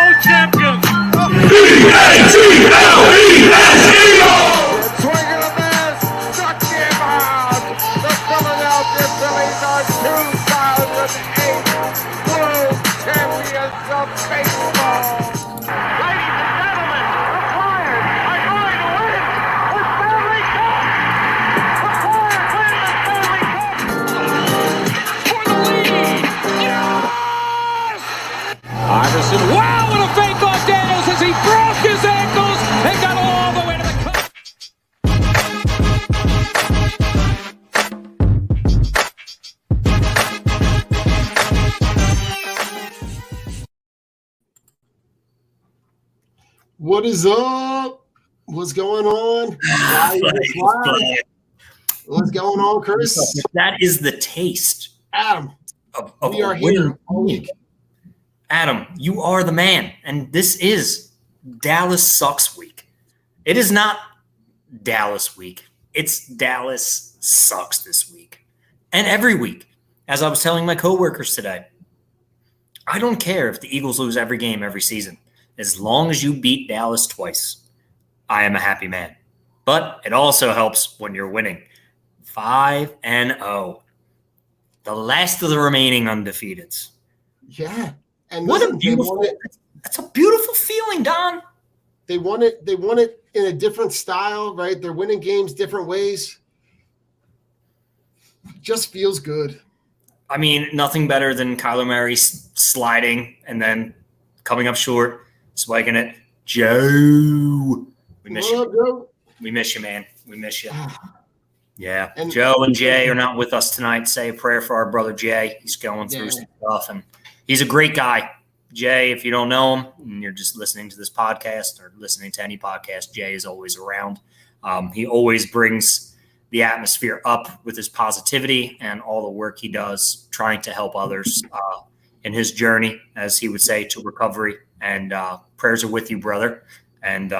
World champions. E-A-T-L-E-S, Eagles! Swing and a miss. Struck him out. The Philadelphia Phillies are 2008 World Champions of Baseball. Ladies and gentlemen, the Flyers are going to win the Stanley Cup. The Flyers win the Stanley Cup. For the lead. Yes! Iverson, wow, what a fake off Daniels as he broke his ankles and got all the way to the cup. What is up? What's going on? What's going on, Chris? That is the taste Adam, of we are a winning here all week. team. Adam, you are the man, and this is Dallas Sucks Week. It is not Dallas Week. It's Dallas Sucks this week. And every week, as I was telling my coworkers today, I don't care if the Eagles lose every game every season. As long as you beat Dallas twice, I am a happy man. But it also helps when you're winning. 5-0. The last of the remaining undefeateds. Yeah. And What listen, a beautiful – that's a beautiful feeling, Don. They won it in a different style, right? They're winning games different ways. Just feels good. I mean, nothing better than Kyler Murray sliding and then coming up short, spiking it. Joe. We miss you. Bro? We miss you, man. We miss you. Yeah. And- Joe and Jay are not with us tonight. Say a prayer for our brother Jay. He's going through some stuff, and he's a great guy. Jay, if you don't know him and you're just listening to this podcast or listening to any podcast, Jay is always around. He always brings the atmosphere up with his positivity and all the work he does trying to help others in his journey, as he would say, to recovery. And prayers are with you, brother. And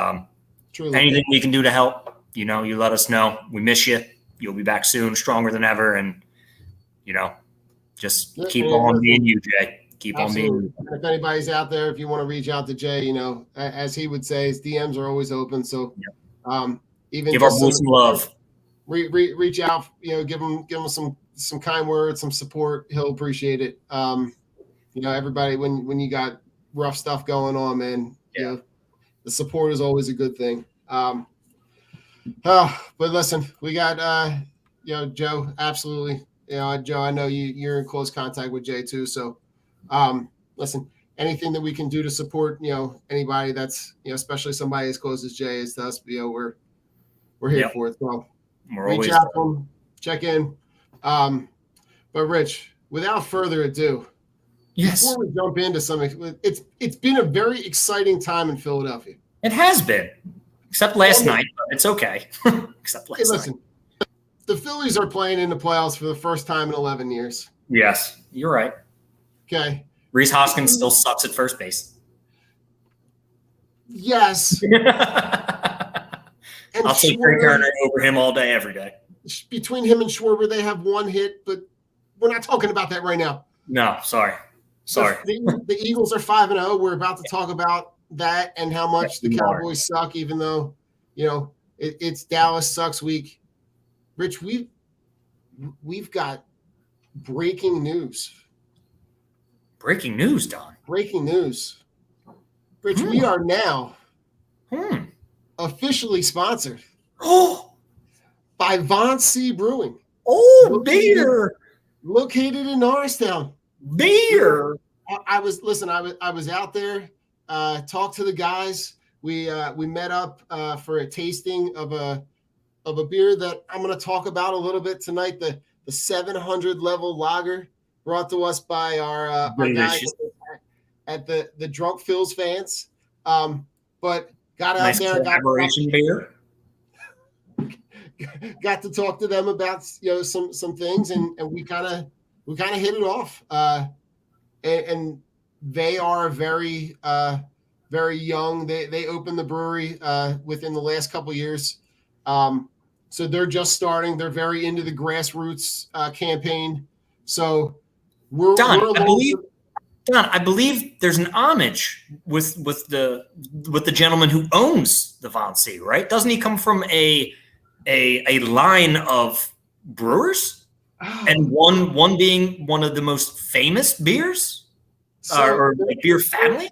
Truly. anything we can do to help, you let us know. We miss you. You'll be back soon, stronger than ever. And, just keep on being you, Jay. Keep Absolutely. on being you. And if anybody's out there, if you want to reach out to Jay, as he would say, his DMs are always open. So even Give our just boys some love. reach out, give him some kind words, some support. He'll appreciate it. Everybody, when you got rough stuff going on, man, the support is always a good thing. But listen, we got Joe, absolutely. Joe, I know you're in close contact with Jay too. So listen, anything that we can do to support, anybody that's, especially somebody as close as Jay is to us, we're here for it. So reach out to them, check in. But Rich, without further ado, before we jump into something, it's been a very exciting time in Philadelphia. It has been, except last night, but it's okay. Except last night. The Phillies are playing in the playoffs for the first time in 11 years. Yes, you're right. Okay. Reese Hoskins still sucks at first base. Yes. I'll take Trey Turner over him all day, every day. Between him and Schwarber, they have one hit, but we're not talking about that right now. No, sorry. The Eagles are 5-0. We're about to talk about that and how much the Cowboys suck, even though, it's Dallas Sucks Week. Rich, we've got breaking news. Breaking news, Don. Breaking news. Rich, we are now officially sponsored by Von C. Brewing. Oh, beer. Located in Norristown. Beer. I was out there, talked to the guys. We met up for a tasting of a beer that I'm going to talk about a little bit tonight. The 700 level lager brought to us by our guys at the Drunk Phil's fans. But got out nice there, got to talk to them about some things, and we kind of hit it off. And they are very young. They opened the brewery within the last couple of years. So they're just starting. They're very into the grassroots campaign. So we're John, I believe there's an homage with the gentleman who owns the Vansea, right? Doesn't he come from a line of brewers, and one being one of the most famous beers, or like beer family?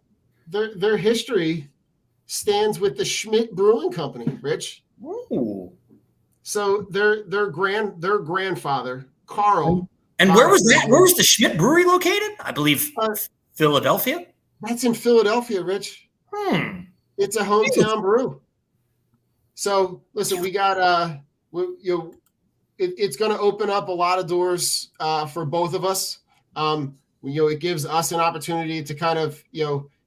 Their history stands with the Schmidt Brewing Company, Rich. Ooh. So their grandfather, Carl. And where was that? Where was the Schmidt Brewery located? I believe Philadelphia. That's in Philadelphia, Rich. It's a hometown brew. So listen, we got it's going to open up a lot of doors for both of us. It gives us an opportunity to kind of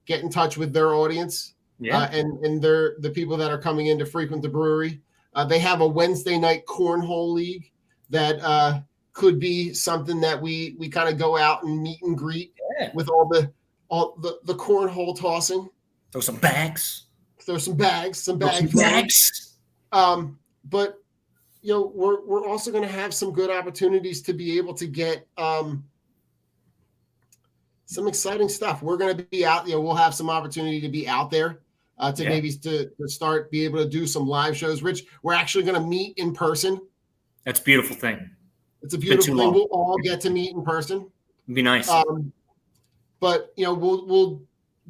get in touch with their audience, and the people that are coming in to frequent the brewery. They have a Wednesday night cornhole league that could be something that we kind of go out and meet and greet with all the cornhole tossing. Throw some bags. But we're also going to have some good opportunities to be able to get some exciting stuff. We're going to be out. We'll have some opportunity to be out there maybe to start be able to do some live shows. Rich, we're actually going to meet in person. That's a beautiful thing. It's a beautiful thing. We'll all get to meet in person. It'd be nice. But we'll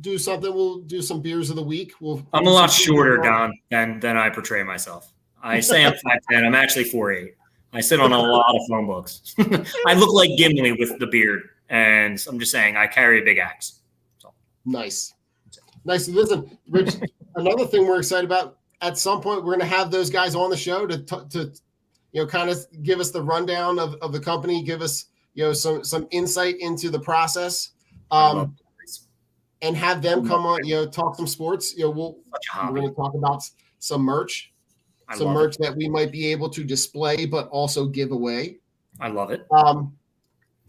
do something. We'll do some beers of the week. I'm a lot shorter, Don, than I portray myself. I say I'm 5'10". I'm actually 4'8". I sit on a lot of phone books. I look like Gimli with the beard, and I'm just saying I carry a big axe. So. Nice. Listen, Rich. Another thing we're excited about. At some point, we're going to have those guys on the show to kind of give us the rundown of the company, give us, some insight into the process, and have them come on, talk some sports. We're going to talk about some merch, that we might be able to display, but also give away. I love it.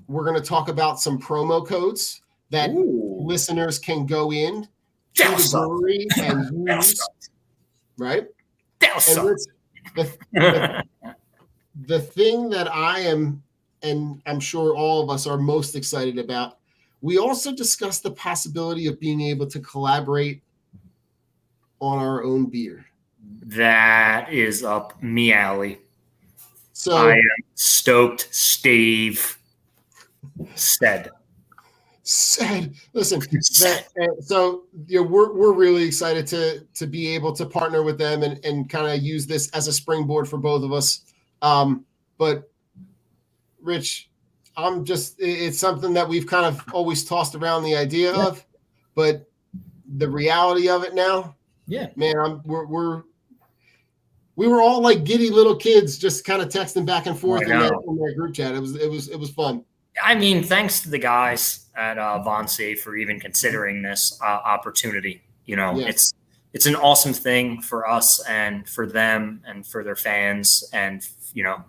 We're going to talk about some promo codes that listeners can go in to the brewery and use, right? The thing that I am, and I'm sure all of us are most excited about, we also discussed the possibility of being able to collaborate on our own beer. That is up me alley. So I am stoked. Steve said. Listen, we're really excited to be able to partner with them and kind of use this as a springboard for both of us. But Rich, it's something that we've kind of always tossed around the idea of, but the reality of it now, man, we were all like giddy little kids, just kind of texting back and forth in that group chat. It was fun. I mean, thanks to the guys at Vansea for even considering this opportunity. It's an awesome thing for us and for them and for their fans and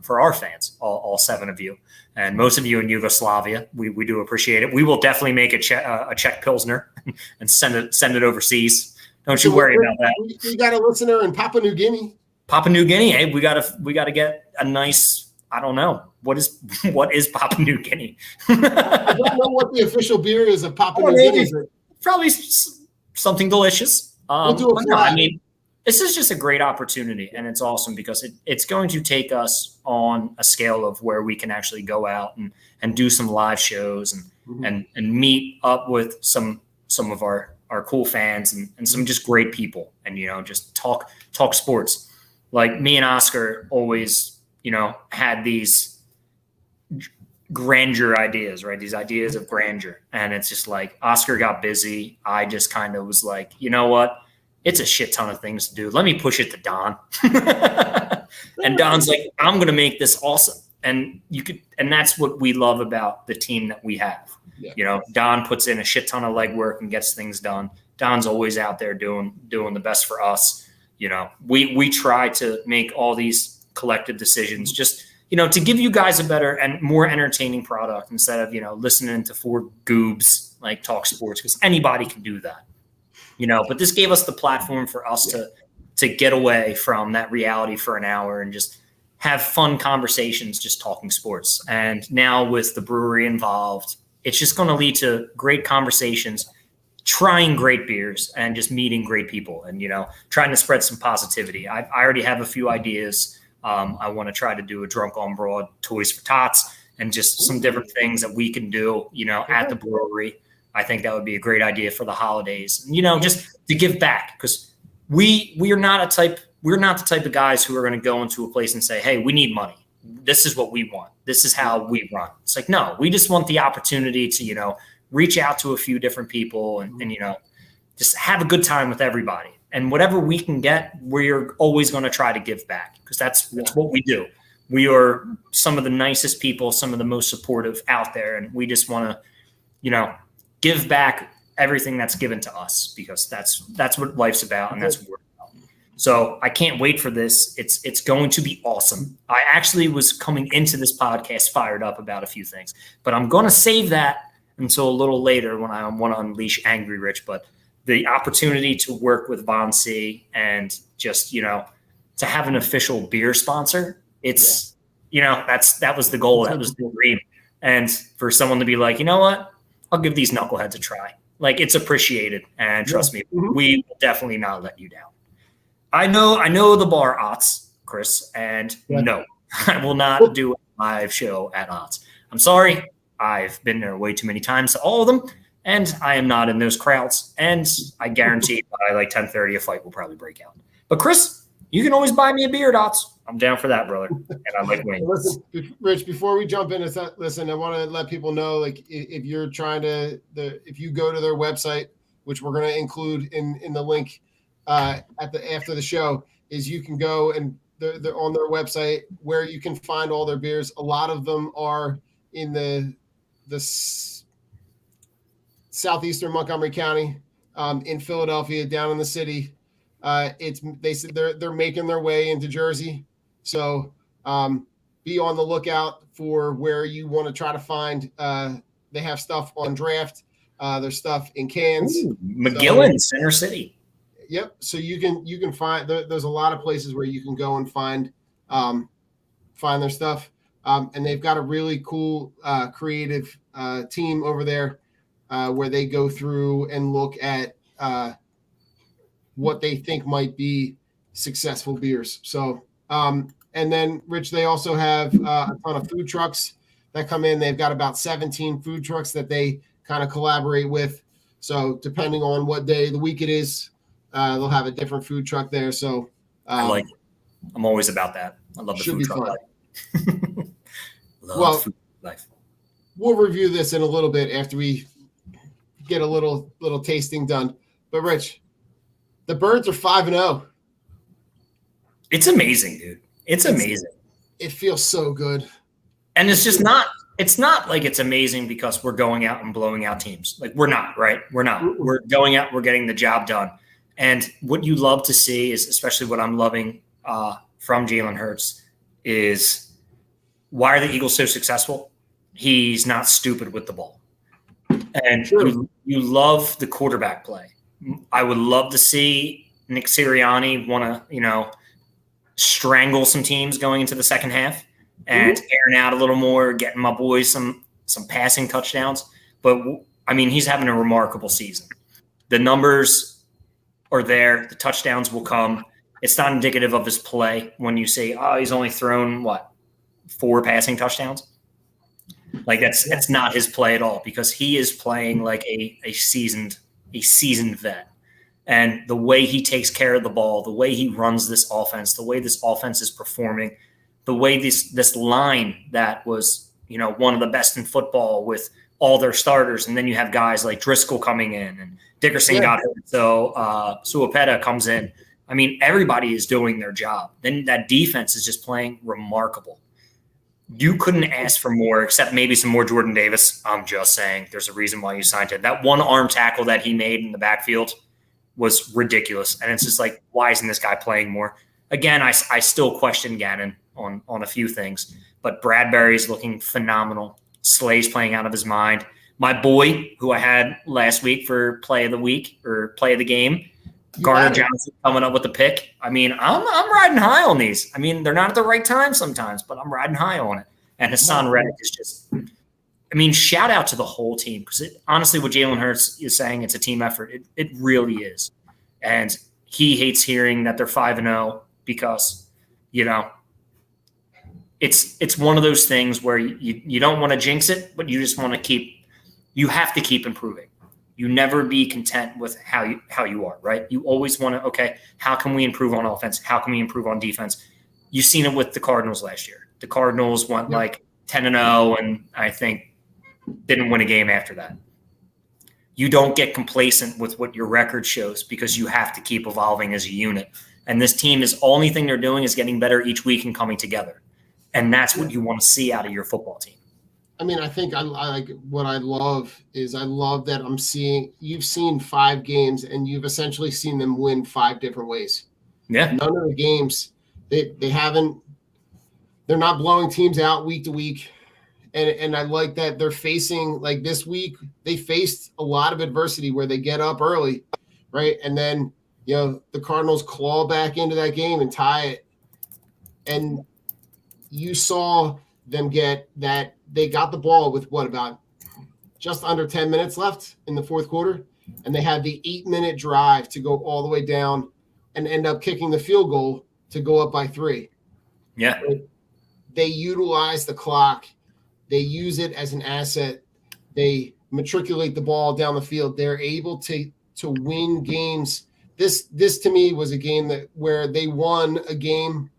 for our fans, all 7 of you, and most of you in Yugoslavia. We do appreciate it. We will definitely make a Czech Pilsner and send it overseas. Don't you worry about that. We got a listener in Papua New Guinea. Hey, we gotta get a nice. I don't know what is Papua New Guinea. I don't know what the official beer is of Papua New Guinea. Probably something delicious. We'll do a fly. I mean, this is just a great opportunity, and it's awesome because it's going to take us on a scale of where we can actually go out and do some live shows and meet up with some of our cool fans and some just great people and just talk sports. Like me and Oscar always had these grandeur ideas, right? These ideas of grandeur. And it's just like Oscar got busy. I just kind of was like, you know what? It's a shit ton of things to do. Let me push it to Don. And Don's like, I'm going to make this awesome. And that's what we love about the team that we have. Yeah. Don puts in a shit ton of legwork and gets things done. Don's always out there doing the best for us. We try to make all these collective decisions just, to give you guys a better and more entertaining product instead of, listening to 4 goobs like talk sports, because anybody can do that, but this gave us the platform for us to get away from that reality for an hour and just have fun conversations, just talking sports. And now with the brewery involved, it's just going to lead to great conversations, trying great beers, and just meeting great people, and trying to spread some positivity. I already have a few ideas. I want to try to do a Drunk on Broad Toys for Tots and just some different things that we can do, at the brewery. I think that would be a great idea for the holidays, just to give back, because we're not the type of guys who are going to go into a place and say, hey, we need money. This is what we want. This is how we run. It's like, no, we just want the opportunity to, reach out to a few different people and just have a good time with everybody. And whatever we can get, we're always going to try to give back, because that's what we do. We are some of the nicest people, some of the most supportive out there. And we just want to, give back everything that's given to us, because that's what life's about. And that's what we're about. So I can't wait for this. It's going to be awesome. I actually was coming into this podcast fired up about a few things, but I'm going to save that until a little later when I want to unleash Angry Rich. But the opportunity to work with Von C and just, to have an official beer sponsor, it's, that was the goal. That was the dream. And for someone to be like, you know what, I'll give these knuckleheads a try. Like, it's appreciated. And trust me, we will definitely not let you down. I know the bar Otts, Chris, and no, I will not do a live show at Otts. I'm sorry. I've been there way too many times to all of them, and I am not in those crowds. And I guarantee by like 10:30, a fight will probably break out. But Chris, you can always buy me a beer at Otts. I'm down for that, brother. And I like wings. Listen, Rich, before we jump into that, I want to let people know, like, if you're trying to, if you go to their website, which we're going to include in the link after the show, is you can go and they're on their website where you can find all their beers. A lot of them are in the southeastern Montgomery County, in Philadelphia, down in the city. They said they're making their way into Jersey. So be on the lookout for where you want to try to find. They have stuff on draft. There's stuff in cans. Ooh, McGillen, Center City. Yep. So you can find. There's a lot of places where you can go and find their stuff. And they've got a really cool creative team over there where they go through and look at what they think might be successful beers. So, and then, Rich, they also have a ton of food trucks that come in. They've got about 17 food trucks that they kind of collaborate with. So depending on what day of the week it is, they'll have a different food truck there. So I like it. I'm always about that. I love the food truck life. Food life. We'll review this in a little bit after we get a little tasting done. But Rich, the Birds are 5-0. It's amazing, dude. It's amazing. It feels so good. And it's just not – it's not like it's amazing because we're going out and blowing out teams. Like, we're not, right? We're not. We're going out. We're getting the job done. And what you love to see is, especially what I'm loving from Jalen Hurts, is why are the Eagles so successful? He's not stupid with the ball. And you love the quarterback play. I would love to see Nick Sirianni want to, strangle some teams going into the second half and airing out a little more, getting my boys some passing touchdowns. But, I mean, he's having a remarkable season. The numbers are there. The touchdowns will come. It's not indicative of his play when you say, oh, he's only thrown, 4 passing touchdowns? Like, that's not his play at all, because he is playing like a seasoned vet. And the way he takes care of the ball, the way he runs this offense, the way this offense is performing, the way this line that was, one of the best in football with all their starters, and then you have guys like Driscoll coming in and Dickerson got hurt, so Suopeta comes in. I mean, everybody is doing their job. Then that defense is just playing remarkable. You couldn't ask for more, except maybe some more Jordan Davis. I'm just saying, there's a reason why you signed him. That one arm tackle that he made in the backfield was ridiculous. And it's just like, why isn't this guy playing more? Again, I still question Gannon on a few things, but Bradbury's looking phenomenal. Slay's playing out of his mind. My boy, who I had last week for play of the week or play of the game, Garner Johnson coming up with the pick. I mean, I'm riding high on these. I mean, they're not at the right time sometimes, but I'm riding high on it. And Hassan Reddick is just I mean, shout out to the whole team because honestly, what Jalen Hurts is saying, it's a team effort. It really is. And he hates hearing that they're 5-0 because, it's one of those things where you don't want to jinx it, but you just want to you have to keep improving. You never be content with how you are, right? You always want to, okay, how can we improve on offense? How can we improve on defense? You've seen it with the Cardinals last year. The Cardinals went like 10-0 and I think didn't win a game after that. You don't get complacent with what your record shows because you have to keep evolving as a unit. And this team is only thing they're doing is getting better each week and coming together. And that's what you want to see out of your football team. I mean, I think I like what I love that you've seen 5 games and you've essentially seen them win 5 different ways. Yeah. None of the games, they're not blowing teams out week to week. And I like that they're facing, like this week, they faced a lot of adversity where they get up early, right? And then, the Cardinals claw back into that game and tie it. And you saw them get that they got the ball with about just under 10 minutes left in the fourth quarter. And they had the 8-minute drive to go all the way down and end up kicking the field goal to go up by 3. Yeah. Right? They utilize the clock. They use it as an asset. They matriculate the ball down the field. They're able to win games. This to me was a game where they won a game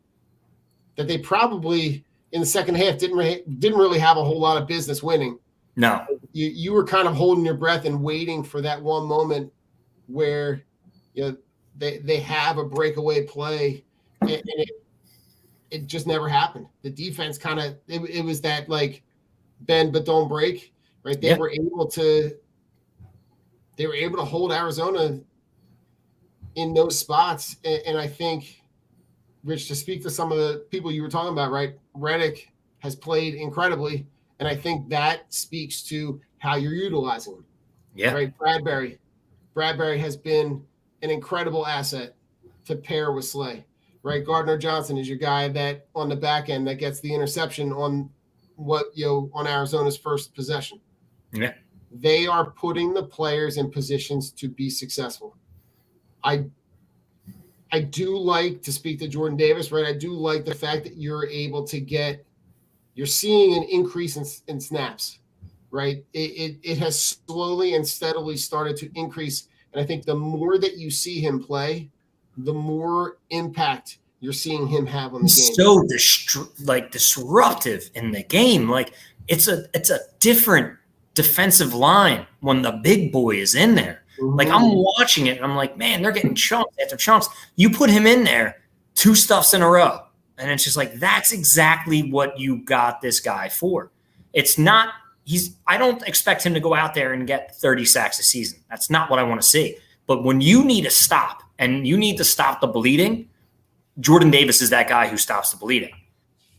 that they probably in the second half didn't really have a whole lot of business winning. No. You were kind of holding your breath and waiting for that one moment where they have a breakaway play and it just never happened. The defense kind of it was that like bend but don't break, right? They were able to hold Arizona in those spots. And I think, Rich, to speak to some of the people you were talking about, right? Reddick has played incredibly, and I think that speaks to how you're utilizing him. Yeah. Right. Bradbury has been an incredible asset to pair with Slay. Right. Gardner Johnson is your guy that on the back end that gets the interception on on Arizona's first possession. Yeah. They are putting the players in positions to be successful. I do like to speak to Jordan Davis, right? I do like the fact that you're able to you're seeing an increase in snaps, right? It has slowly and steadily started to increase. And I think the more that you see him play, the more impact you're seeing him have on the game. So disruptive in the game. Like it's a different defensive line when the big boy is in there. Like I'm watching it and I'm like, man, they're getting chunks after chunks. You put him in there 2 stuffs in a row. And it's just like, that's exactly what you got this guy for. It's not, I don't expect him to go out there and get 30 sacks a season. That's not what I want to see. But when you need a stop and you need to stop the bleeding, Jordan Davis is that guy who stops the bleeding.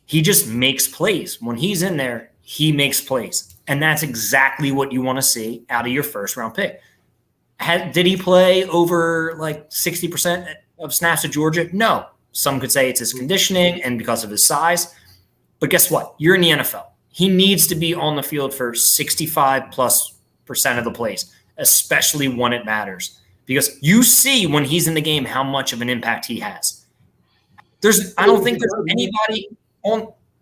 He just makes plays. When he's in there, he makes plays. And that's exactly what you want to see out of your first round pick. Did he play over like 60% of snaps at Georgia? No. Some could say it's his conditioning and because of his size. But guess what? You're in the NFL. He needs to be on the field for 65+% of the plays, especially when it matters. Because you see when he's in the game how much of an impact he has. I don't think there's anybody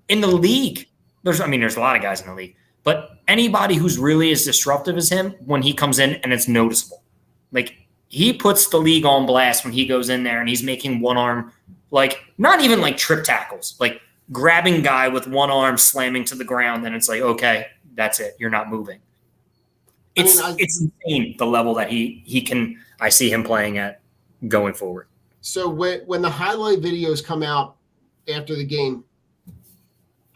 in the league. There's a lot of guys in the league. But anybody who's really as disruptive as him when he comes in and it's noticeable. Like he puts the league on blast when he goes in there and he's making one arm, like not even like trip tackles, like grabbing guy with one arm slamming to the ground. And it's like, okay, that's it. You're not moving. It's insane the level that I see him playing at going forward. So when the highlight videos come out after the game,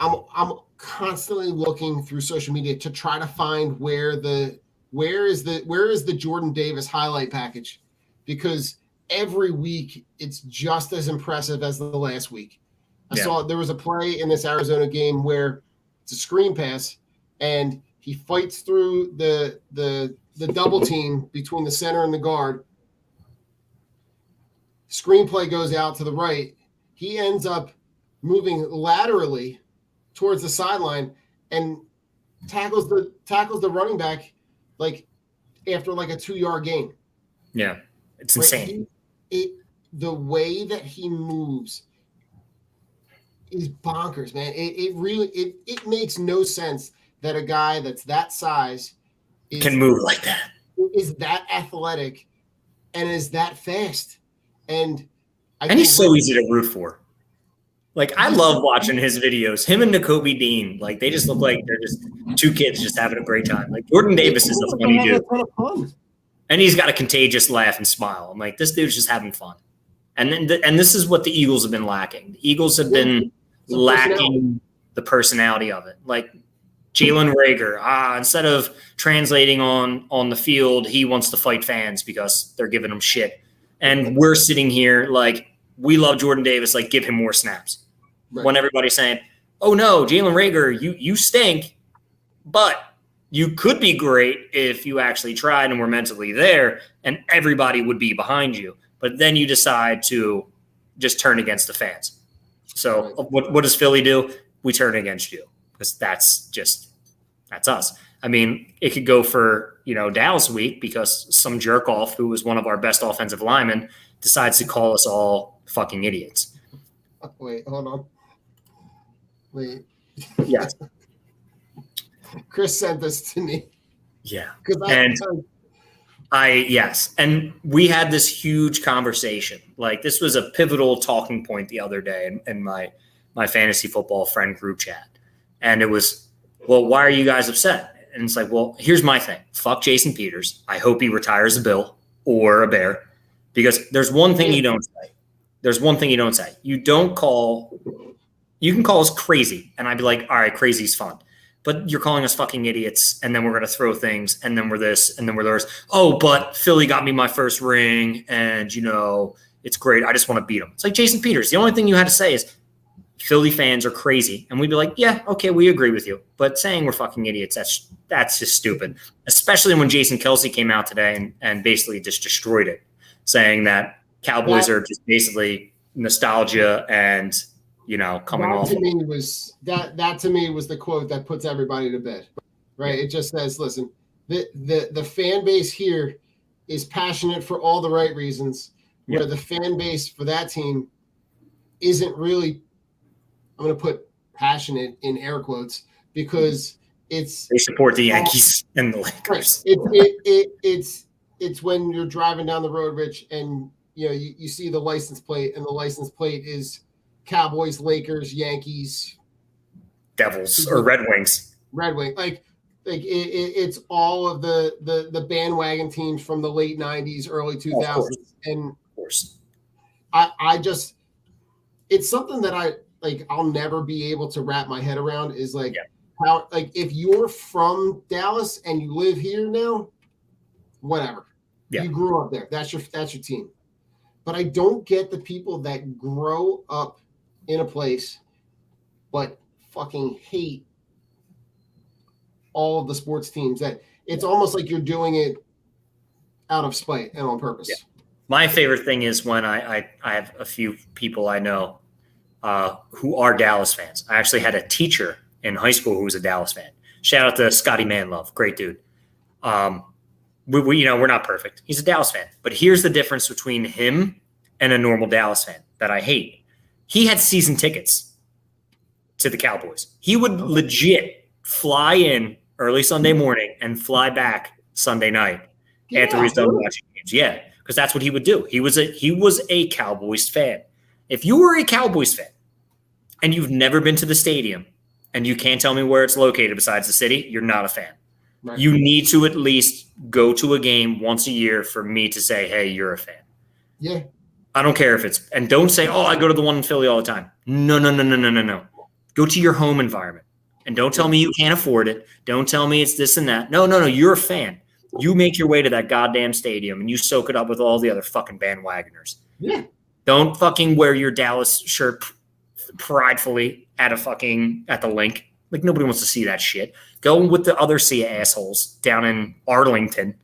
I'm constantly looking through social media to try to find where is the Jordan Davis highlight package, because every week it's just as impressive as the last week. I saw there was a play in this Arizona game where it's a screen pass and he fights through the double team between the center and the guard. Screenplay goes out to the right. He ends up moving laterally towards the sideline, and tackles the running back like after like a 2-yard gain. Yeah, it's Right? insane. The way that he moves is bonkers, man. It really it makes no sense that a guy that's that size Can move like that. is that athletic and is that fast. And he's so easy to root for. Like, I love watching his videos. Him and Nakobe Dean, like, they just look like they're just two kids just having a great time. Like, Jordan Davis is a funny dude. And he's got a contagious laugh and smile. I'm like, this dude's just having fun. And then and this is what the Eagles have been lacking. The Eagles have been lacking the personality of it. Like, Jalen Reagor, instead of translating on the field, he wants to fight fans because they're giving him shit. And we're sitting here like, we love Jordan Davis, like, give him more snaps. Right. When everybody's saying, oh, no, Jalen Reagor, you stink, but you could be great if you actually tried and were mentally there, and everybody would be behind you. But then you decide to just turn against the fans. So what does Philly do? We turn against you because that's us. I mean, it could go for, Dallas week because some jerk off who was one of our best offensive linemen decides to call us all fucking idiots. Wait, hold on. Wait. Yeah. Chris sent this to me. Yeah. And we had this huge conversation. Like, this was a pivotal talking point the other day in my fantasy football friend group chat. And it was, well, why are you guys upset? And it's like, well, here's my thing. Fuck Jason Peters. I hope he retires a Bill or a Bear, because there's one thing you don't say. You can call us crazy. And I'd be like, all right, crazy's fun. But you're calling us fucking idiots, and then we're going to throw things, and then we're this, and then we're theirs. Oh, but Philly got me my first ring, and, it's great. I just want to beat them. It's like Jason Peters. The only thing you had to say is Philly fans are crazy. And we'd be like, yeah, okay, we agree with you. But saying we're fucking idiots, that's just stupid, especially when Jason Kelce came out today and basically just destroyed it, saying that Cowboys are just basically nostalgia and – coming off. To me that to me was the quote that puts everybody to bed, right? It just says, listen, the fan base here is passionate for all the right reasons, where the fan base for that team isn't really, I'm going to put passionate in air quotes, because they support the Yankees and the Lakers. It's when you're driving down the road, Rich, and you see the license plate, and the license plate is Cowboys, Lakers, Yankees, Devils, or Red Wings. Like it's all of the bandwagon teams from the late 90s, early 2000s. And of course, I just, it's something that I'll never be able to wrap my head around, is how, if you're from Dallas and you live here now, whatever. Yeah. You grew up there. That's your team. But I don't get the people that grow up in a place but fucking hate all of the sports teams. That it's almost like you're doing it out of spite and on purpose. Yeah. My favorite thing is when I have a few people I know who are Dallas fans. I actually had a teacher in high school who was a Dallas fan. Shout out to Scotty Manlove, great dude. We're not perfect. He's a Dallas fan. But here's the difference between him and a normal Dallas fan that I hate. He had season tickets to the Cowboys. He would legit fly in early Sunday morning and fly back Sunday night after he's done watching games. Yeah, because that's what he would do. He was a Cowboys fan. If you were a Cowboys fan and you've never been to the stadium and you can't tell me where it's located besides the city, you're not a fan. Right. You need to at least go to a game once a year for me to say, hey, you're a fan. Yeah. I don't care if it's – and don't say, oh, I go to the one in Philly all the time. No. Go to your home environment. And don't tell me you can't afford it. Don't tell me it's this and that. No. You're a fan. You make your way to that goddamn stadium and you soak it up with all the other fucking bandwagoners. Yeah. Don't fucking wear your Dallas shirt pridefully at the link. Like, nobody wants to see that shit. Go with the other sea assholes down in Arlington.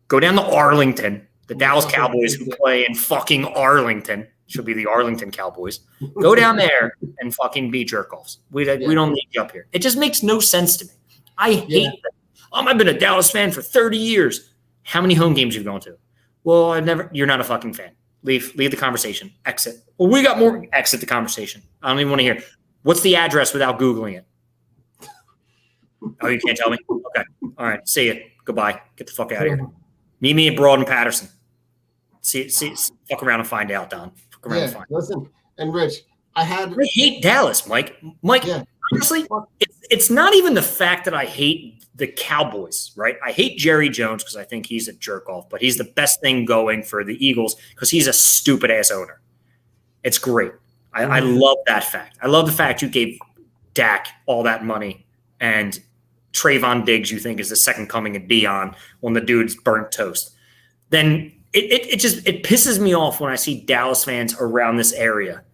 Go down to Arlington. The Dallas Cowboys who play in fucking Arlington should be the Arlington Cowboys. Go down there and fucking be jerk-offs. We don't need you up here. It just makes no sense to me. I hate that. I've been a Dallas fan for 30 years. How many home games you've gone to? Well, you're not a fucking fan. Leave the conversation. Exit. Well, we got more. Exit the conversation. I don't even want to hear. What's the address without Googling it? Oh, you can't tell me? Okay. All right. See you. Goodbye. Get the fuck out of here. Meet me at Broad and Patterson. See, fuck around and find out, Don. Fuck around and find out. Listen, and Rich, I hate Dallas, Mike. Honestly, it's not even the fact that I hate the Cowboys, right? I hate Jerry Jones because I think he's a jerk off, but he's the best thing going for the Eagles because he's a stupid ass owner. It's great. I love that fact. I love the fact you gave Dak all that money and Trayvon Diggs you think is the second coming of Deion when the dude's burnt toast. Then it pisses me off when I see Dallas fans around this area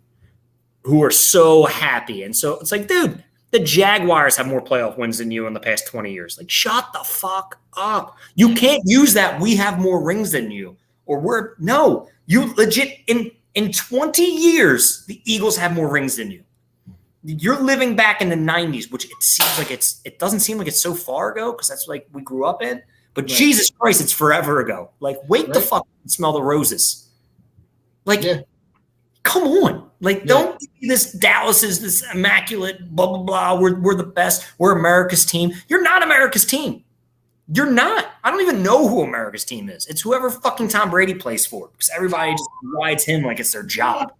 who are so happy. And so it's like, dude, the Jaguars have more playoff wins than you in the past 20 years. Like, shut the fuck up. You can't use that we have more rings than you. Or you legit in 20 years, the Eagles have more rings than you. You're living back in the 90s, which it seems like it doesn't seem like it's so far ago because that's like we grew up in. But right. Jesus Christ, it's forever ago. Like, wake the fuck up and smell the roses. Like, come on. Like, don't give me this Dallas is this immaculate, blah, blah, blah. We're the best. We're America's team. You're not America's team. You're not. I don't even know who America's team is. It's whoever fucking Tom Brady plays for because everybody just rides him like it's their job.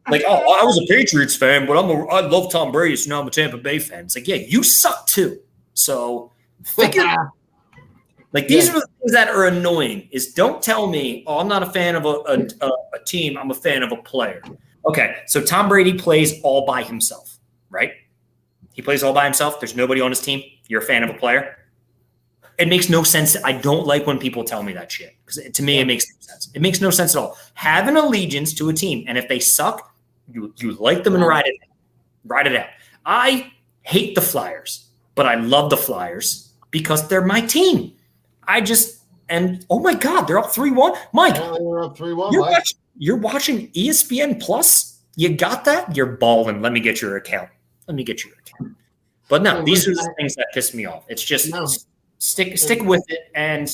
Like, oh, I was a Patriots fan, but I love Tom Brady, so now I'm a Tampa Bay fan. It's like, yeah, you suck too. So figure it out. Like, these are the things that are annoying is don't tell me, oh, I'm not a fan of a team. I'm a fan of a player. Okay, so Tom Brady plays all by himself, right? He plays all by himself. There's nobody on his team. You're a fan of a player. It makes no sense. I don't like when people tell me that shit because to me, it makes no sense. It makes no sense at all. Have an allegiance to a team, and if they suck, you like them and ride it out. Ride it out. I hate the Flyers, but I love the Flyers because they're my team. Oh my God, they're up 3-1. Mike, they're up 3-1. You're watching ESPN Plus? You got that? You're balling. Let me get your account. But no, these are the things that piss me off. It's just stick with it. And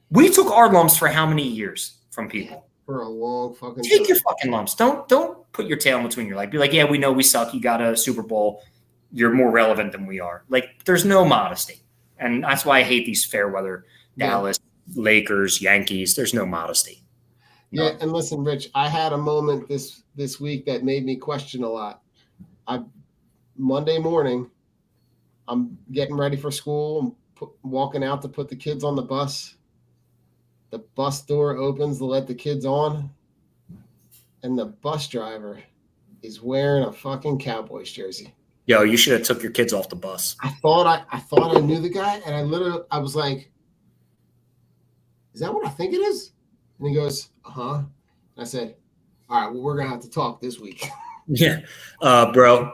we took our lumps for how many years from people? For a long fucking time. Take your fucking lumps. Don't put your tail in between your legs. Be like, yeah, we know we suck. You got a Super Bowl. You're more relevant than we are. Like, there's no modesty. And that's why I hate these fair weather Dallas, Lakers, Yankees. There's no modesty. Yeah, and listen, Rich, I had a moment this week that made me question a lot. Monday morning, I'm getting ready for school. I'm walking out to put the kids on the bus. The bus door opens to let the kids on, and the bus driver is wearing a fucking Cowboys jersey. Yo, you should have took your kids off the bus. I thought I knew the guy, and I was like, "Is that what I think it is?" And he goes, "Uh-huh." And I said, "All right, well, we're gonna have to talk this week." Yeah, bro,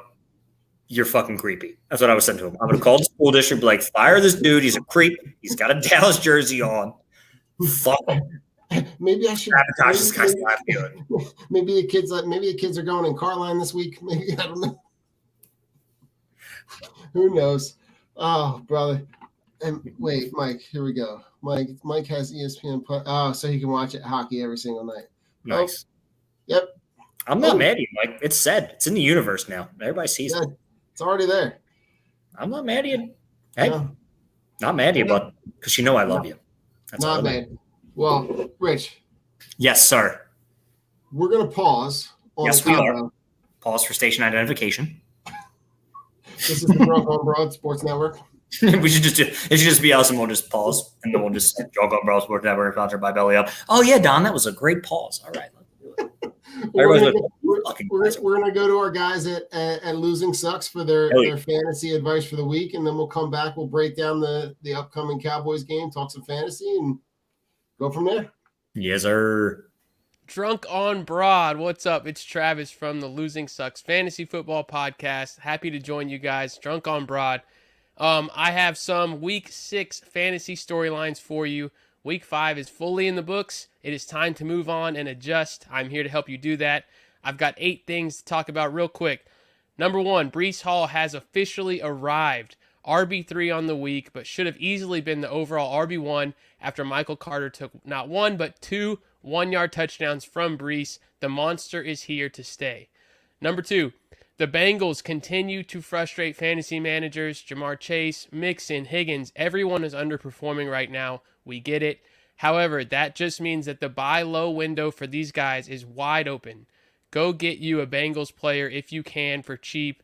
you're fucking creepy. That's what I was saying to him. I'm gonna call the school district, be like, fire this dude. He's a creep. He's got a Dallas jersey on. Fuck. Maybe I should sabotage this guy's livelihood. Maybe the kids are going in Carline this week. Maybe I don't know. Who knows? Oh, brother. And wait, Mike, here we go. Mike has ESPN. So he can watch hockey every single night. Nice. Oh, yep. I'm not mad at you, Mike. It's said. It's in the universe now. Everybody sees it. It's already there. I'm not mad at you. Hey, not mad at you, bud, because you know I love you. That's not mad. Well, Rich. Yes, sir. We're going to pause. Yes, we are. Pause for station identification. This is the Drunk on Broad Sports Network. It should just be us, and we'll just pause, and then we'll just Drunk on Broad Sports Network, sponsored by Belly Up. Oh yeah, Don, that was a great pause. All right, let's do it. We're going to go to our guys at Losing Sucks for their fantasy advice for the week, and then we'll come back. We'll break down the upcoming Cowboys game, talk some fantasy, and go from there. Yes, sir. Drunk on Broad. What's up? It's Travis from the Losing Sucks Fantasy Football Podcast. Happy to join you guys. Drunk on Broad. I have some Week 6 fantasy storylines for you. Week 5 is fully in the books. It is time to move on and adjust. I'm here to help you do that. I've got 8 things to talk about real quick. Number 1, Breece Hall has officially arrived. RB3 on the week, but should have easily been the overall RB1 after Michael Carter took not one, but 2 one-yard touchdowns from Brees. The monster is here to stay. Number 2, the Bengals continue to frustrate fantasy managers. Jamar Chase, Mixon, Higgins, everyone is underperforming right now. We get it. However, that just means that the buy low window for these guys is wide open. Go get you a Bengals player if you can for cheap.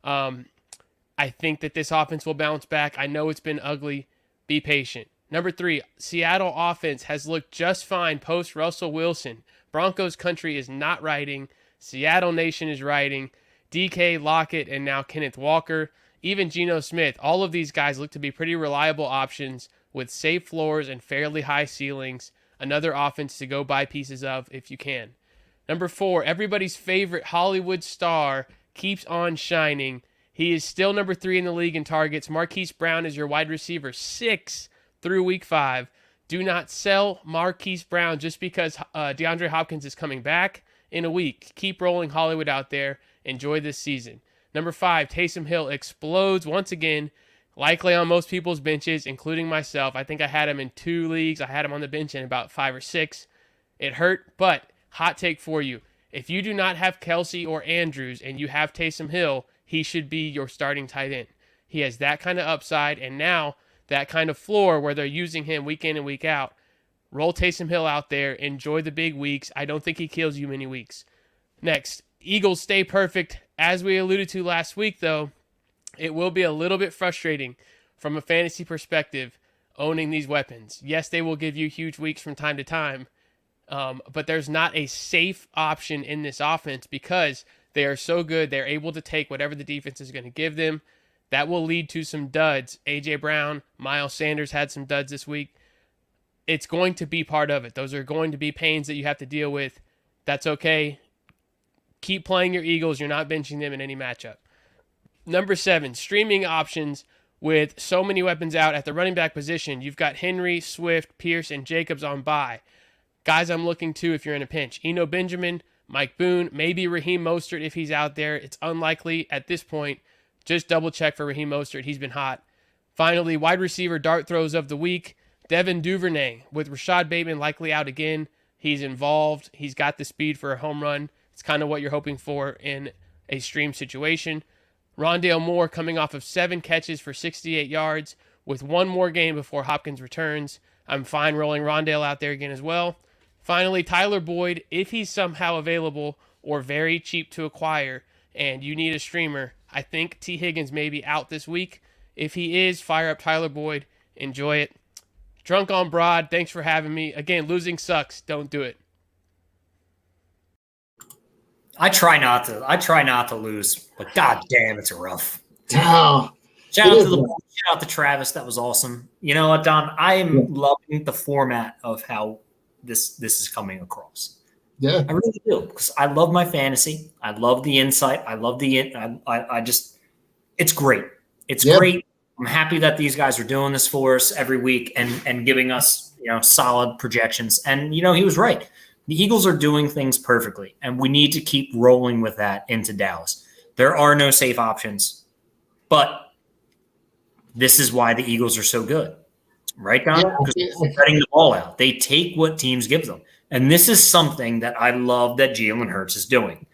I think that this offense will bounce back. I know it's been ugly. Be patient. Number 3, Seattle offense has looked just fine post Russell Wilson. Broncos country is not riding. Seattle Nation is riding. DK, Lockett, and now Kenneth Walker. Even Geno Smith. All of these guys look to be pretty reliable options with safe floors and fairly high ceilings. Another offense to go buy pieces of if you can. Number 4, everybody's favorite Hollywood star keeps on shining. He is still number 3 in the league in targets. Marquise Brown is your wide receiver 6 through week 5. Do not sell Marquise Brown just because DeAndre Hopkins is coming back in a week. Keep rolling Hollywood out there. Enjoy this season. Number 5, Taysom Hill explodes once again, likely on most people's benches, including myself. I think I had him in 2 leagues. I had him on the bench in about 5 or 6. It hurt, but hot take for you. If you do not have Kelsey or Andrews and you have Taysom Hill, he should be your starting tight end. He has that kind of upside, and now that kind of floor where they're using him week in and week out. Roll Taysom Hill out there. Enjoy the big weeks. I don't think he kills you many weeks. Next, Eagles stay perfect. As we alluded to last week, though, it will be a little bit frustrating from a fantasy perspective owning these weapons. Yes, they will give you huge weeks from time to time, but there's not a safe option in this offense because they are so good. They're able to take whatever the defense is going to give them. That will lead to some duds. A.J. Brown, Miles Sanders had some duds this week. It's going to be part of it. Those are going to be pains that you have to deal with. That's okay. Keep playing your Eagles. You're not benching them in any matchup. Number 7, streaming options. With so many weapons out at the running back position, you've got Henry, Swift, Pierce, and Jacobs on bye. Guys I'm looking to if you're in a pinch. Eno Benjamin, Mike Boone, maybe Raheem Mostert if he's out there. It's unlikely at this point. Just double check for Raheem Mostert. He's been hot. Finally, wide receiver dart throws of the week. Devin Duvernay with Rashad Bateman likely out again. He's involved. He's got the speed for a home run. It's kind of what you're hoping for in a stream situation. Rondale Moore coming off of 7 catches for 68 yards with 1 more game before Hopkins returns. I'm fine rolling Rondale out there again as well. Finally, Tyler Boyd, if he's somehow available or very cheap to acquire and you need a streamer, I think T. Higgins may be out this week. If he is, fire up Tyler Boyd. Enjoy it. Drunk on Broad, thanks for having me. Again, losing sucks. Don't do it. I try not to lose, but god damn, it's rough. Oh, Shout out to Travis. That was awesome. You know what, Don? I am loving the format of how this is coming across. yeah. I really do, because I love my fantasy. I love the insight. I love it's great. It's great. I'm happy that these guys are doing this for us every week and giving us, solid projections. And, he was right. The Eagles are doing things perfectly, and we need to keep rolling with that into Dallas. There are no safe options, but this is why the Eagles are so good. Right, Don? Because they're spreading the ball out. They take what teams give them. And this is something that I love that Jalen Hurts is doing.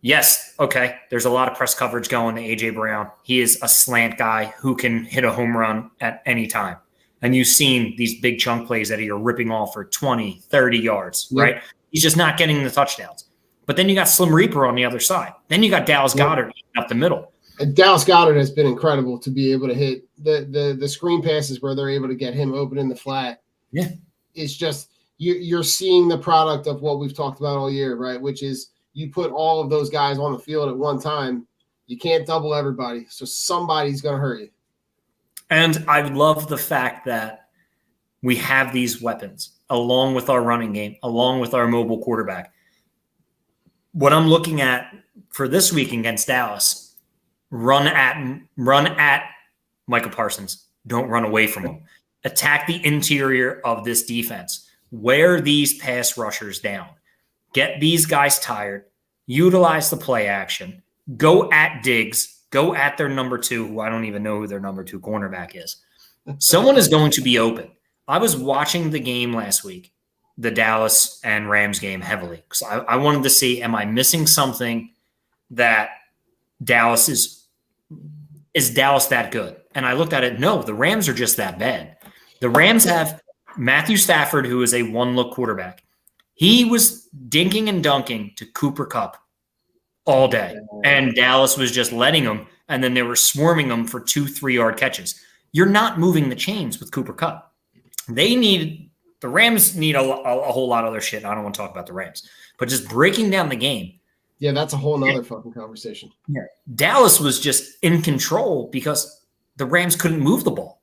Yes, okay, there's a lot of press coverage going to A.J. Brown. He is a slant guy who can hit a home run at any time. And you've seen these big chunk plays that are ripping off for 20, 30 yards, right? He's just not getting the touchdowns. But then you got Slim Reaper on the other side. Then you got Dallas Goedert up the middle. And Dallas Goedert has been incredible to be able to hit the screen passes where they're able to get him open in the flat. Yeah. It's just you're seeing the product of what we've talked about all year, right? Which is you put all of those guys on the field at one time. You can't double everybody. So somebody's going to hurt you. And I love the fact that we have these weapons along with our running game, along with our mobile quarterback. What I'm looking at for this week against Dallas, run at Michael Parsons. Don't run away from him. Attack the interior of this defense. Wear these pass rushers down. Get these guys tired. Utilize the play action. Go at Diggs. go at their number 2, who I don't even know who their number 2 cornerback is. Someone is going to be open. I was watching the game last week, the Dallas and Rams game heavily, because I wanted to see, am I missing something that Dallas is Dallas that good? And I looked at it. No, the Rams are just that bad. The Rams have Matthew Stafford, who is a one-look quarterback. He was dinking and dunking to Cooper Kupp all day, and Dallas was just letting him, and then they were swarming him for 2-3 yard catches. You're not moving the chains with Cooper Kupp. The Rams need a whole lot of other shit. I don't want to talk about the Rams, but just breaking down the game. Yeah, that's a whole nother fucking conversation. Yeah. Dallas was just in control because the Rams couldn't move the ball.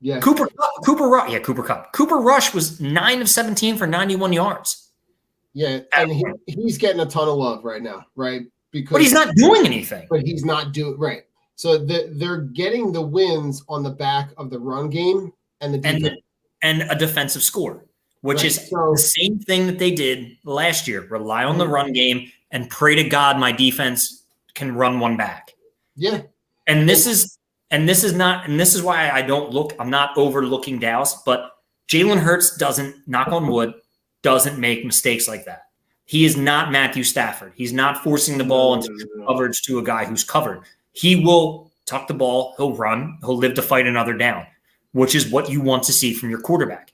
Yeah. Cooper Kupp. Cooper Rush was 9 of 17 for 91 yards. Yeah, and he's getting a ton of love right now, right? But he's not doing anything. But he's not doing right. So they're getting the wins on the back of the run game and a defensive score, which right. is the same thing that they did last year. Rely on the run game and pray to God my defense can run one back. Yeah. And this is why I'm not overlooking Dallas, but Jalen Hurts doesn't, knock on wood, doesn't make mistakes like that. He is not Matthew Stafford. He's not forcing the ball into coverage to a guy who's covered. He will tuck the ball, he'll run, he'll live to fight another down, which is what you want to see from your quarterback.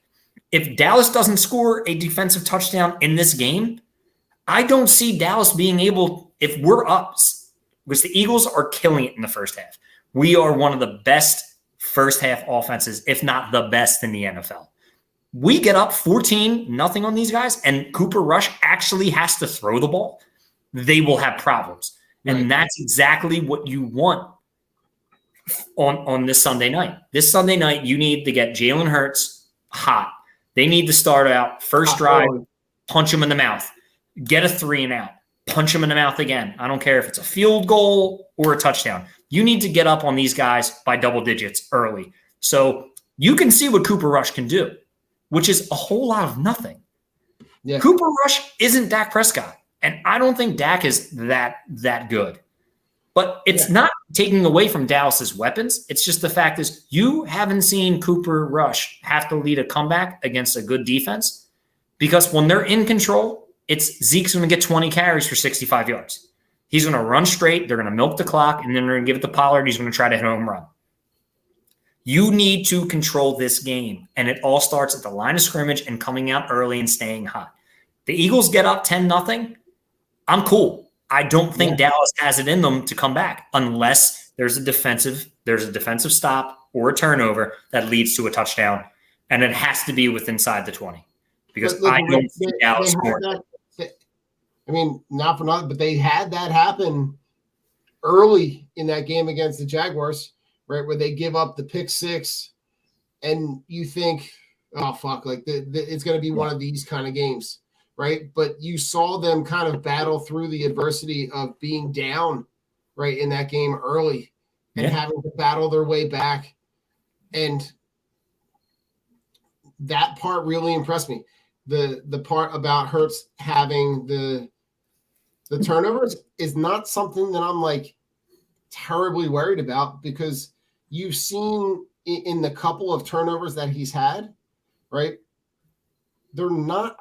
If Dallas doesn't score a defensive touchdown in this game, I don't see Dallas being able, if we're up, because the Eagles are killing it in the first half. We are one of the best first half offenses, if not the best in the NFL. We get up 14-0 on these guys, and Cooper Rush actually has to throw the ball. They will have problems. Right. And that's exactly what you want on this Sunday night. This Sunday night, you need to get Jalen Hurts hot. They need to start out first drive, punch him in the mouth, get a 3-and-out, punch him in the mouth again. I don't care if it's a field goal or a touchdown. You need to get up on these guys by double digits early. So you can see what Cooper Rush can do, which is a whole lot of nothing. Yeah. Cooper Rush isn't Dak Prescott, and I don't think Dak is that good. But it's not taking away from Dallas's weapons. It's just the fact is you haven't seen Cooper Rush have to lead a comeback against a good defense, because when they're in control, it's Zeke's going to get 20 carries for 65 yards. He's going to run straight. They're going to milk the clock, and then they're going to give it to Pollard. He's going to try to hit a home run. You need to control this game, and it all starts at the line of scrimmage and coming out early and staying hot. The Eagles get up 10-0. I'm cool. I don't think Dallas has it in them to come back unless there's a defensive stop or a turnover that leads to a touchdown, and it has to be inside the 20 because I don't think Dallas scored. I mean, not for nothing, but they had that happen early in that game against the Jaguars, right, where they give up the pick six, and you think, oh, fuck, like it's going to be one of these kind of games. Right. But you saw them kind of battle through the adversity of being down right in that game early and having to battle their way back. And that part really impressed me. The part about Hurts having the turnovers is not something that I'm like terribly worried about, because you've seen in the couple of turnovers that he's had, right? They're not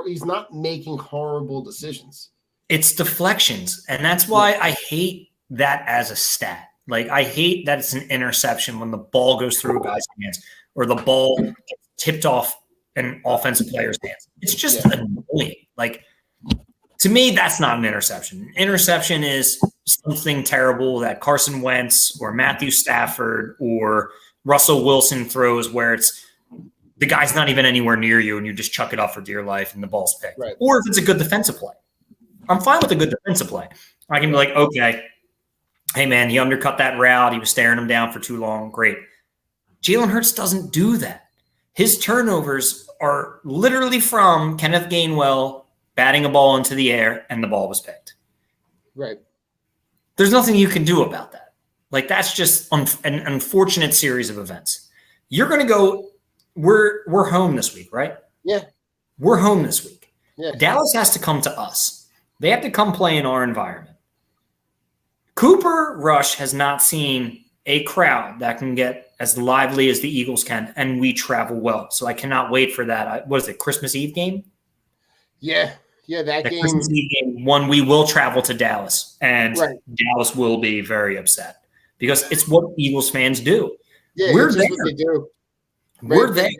he's not making horrible decisions. It's deflections. And that's why I hate that as a stat. Like, I hate that it's an interception when the ball goes through a guy's hands or the ball gets tipped off an offensive player's hands. It's just annoying. Like, to me, that's not an interception. An interception is something terrible that Carson Wentz or Matthew Stafford or Russell Wilson throws, where it's the guy's not even anywhere near you and you just chuck it up for dear life and the ball's picked. Right. Or if it's a good defensive play. I'm fine with a good defensive play. I can be like, okay, hey, man, he undercut that route. He was staring him down for too long. Great. Jalen Hurts doesn't do that. His turnovers are literally from Kenneth Gainwell batting a ball into the air and the ball was picked. Right. There's nothing you can do about that. Like, that's just an unfortunate series of events. You're going to go – We're home this week, right? Yeah. We're home this week. Yeah. Dallas has to come to us. They have to come play in our environment. Cooper Rush has not seen a crowd that can get as lively as the Eagles can, and we travel well. So I cannot wait for that. What is it, Christmas Eve game? Yeah, that The game. Christmas Eve game, one, we will travel to Dallas, and Right. Dallas will be very upset because it's what Eagles fans do. Yeah, We're it's just there. what they do. We're there.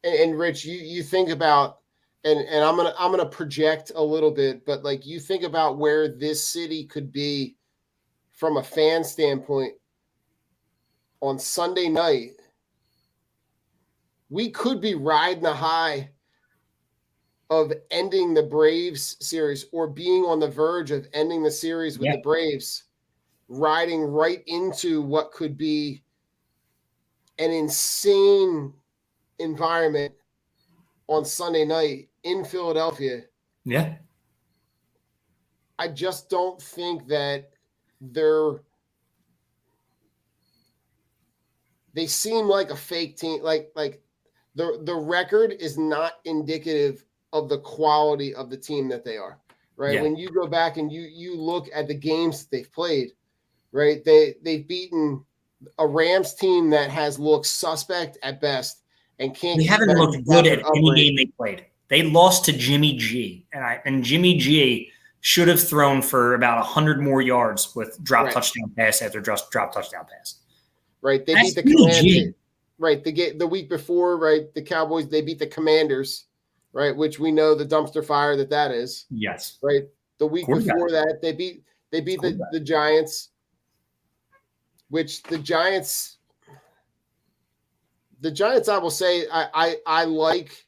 And Rich, you think about, and I'm gonna project a little bit, but like you think about where this city could be from a fan standpoint on Sunday night. We could be riding the high of ending the Braves series or being on the verge of ending the series with the Braves, riding right into what could be an insane environment on Sunday night in Philadelphia. Yeah. I just don't think that they seem like a fake team. Like the record is not indicative of the quality of the team that they are, right? Yeah. When you go back and you look at the games that they've played, right? They've beaten a Rams team that has looked suspect at best and can't. They haven't looked good at any game they played. They lost to Jimmy G, and Jimmy G should have thrown for about 100 more yards with drop touchdown pass after drop touchdown pass. Right, they beat the Commanders. Right, the week before, right, the Cowboys, they beat the Commanders, right, which we know the dumpster fire that is. Yes. Right, the week before that, they beat the Giants, which the Giants, I will say, I like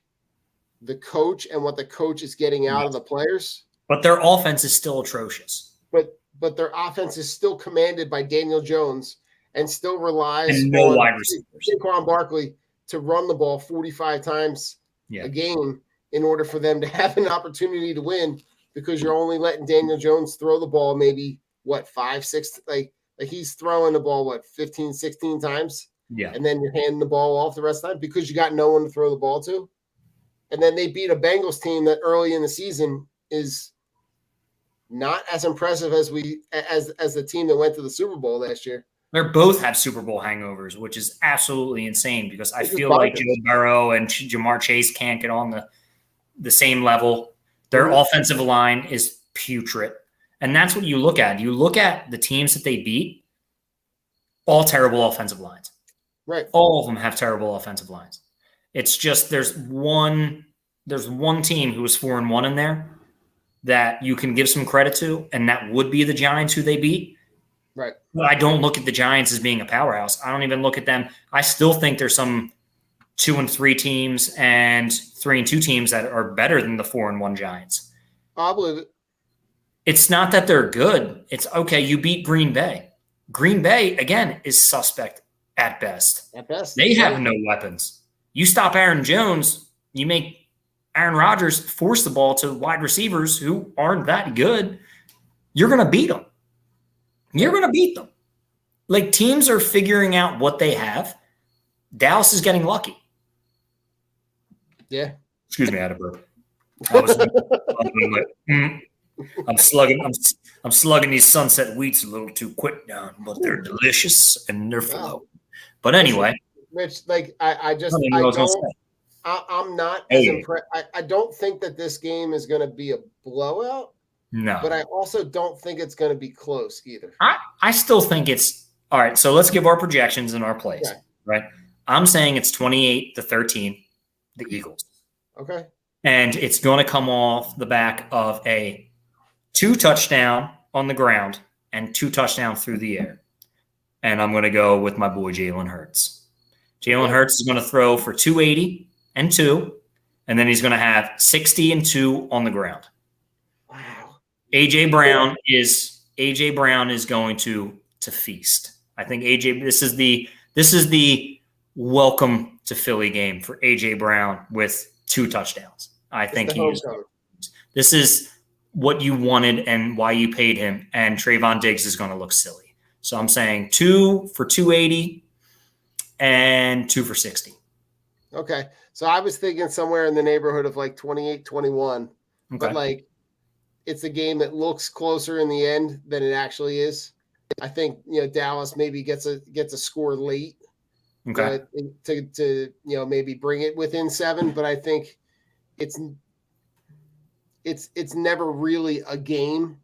the coach and what the coach is getting out of the players. But their offense is still atrocious. But their offense is still commanded by Daniel Jones and still relies and no on wide receivers. Saquon Barkley to run the ball 45 times a game in order for them to have an opportunity to win, because you're only letting Daniel Jones throw the ball maybe, 5, 6, like he's throwing the ball, 15, 16 times? Yeah. And then you're handing the ball off the rest of the time because you got no one to throw the ball to. And then they beat a Bengals team that early in the season is not as impressive as the team that went to the Super Bowl last year. They both have Super Bowl hangovers, which is absolutely insane because I feel like Joe Burrow and Jamar Chase can't get on the same level. Their offensive line is putrid. And that's what you look at. You look at the teams that they beat, all terrible offensive lines. Right. All of them have terrible offensive lines. It's just there's one team who was 4-1 in there that you can give some credit to, and that would be the Giants who they beat. Right. But I don't look at the Giants as being a powerhouse. I don't even look at them. I still think there's some 2-3 teams and 3-2 teams that are better than the 4-1 Giants. I believe it. It's not that they're good. It's okay. You beat Green Bay. Green Bay, again, is suspect at best. At best. They have no weapons. You stop Aaron Jones, you make Aaron Rodgers force the ball to wide receivers who aren't that good, you're going to beat them. You're going to beat them. Like, teams are figuring out what they have. Dallas is getting lucky. Yeah. Excuse me, I had a burp. I'm slugging these Sunset Wheats a little too quick down, but they're delicious and they're flow. But anyway, Rich, I'm not as impressed. I don't think that this game is going to be a blowout. No. But I also don't think it's going to be close either. I still think it's – all right, so let's give our projections and our plays, right? I'm saying it's 28-13, the Eagles. Okay. And it's going to come off the back of a 2 touchdown on the ground and 2 touchdowns through the air. And I'm going to go with my boy Jalen Hurts. Jalen Hurts is going to throw for 280 and 2, and then he's going to have 60 and 2 on the ground. Wow. AJ Brown is going to feast. I think AJ. This is the welcome to Philly game for AJ Brown with 2 touchdowns. I think this is what you wanted and why you paid him. And Trayvon Diggs is going to look silly. So I'm saying 2 for 280 and 2 for 60. Okay. So I was thinking somewhere in the neighborhood of 28-21, but it's a game that looks closer in the end than it actually is. I think Dallas maybe gets a score late, Okay. to maybe bring it within 7. But I think it's never really a game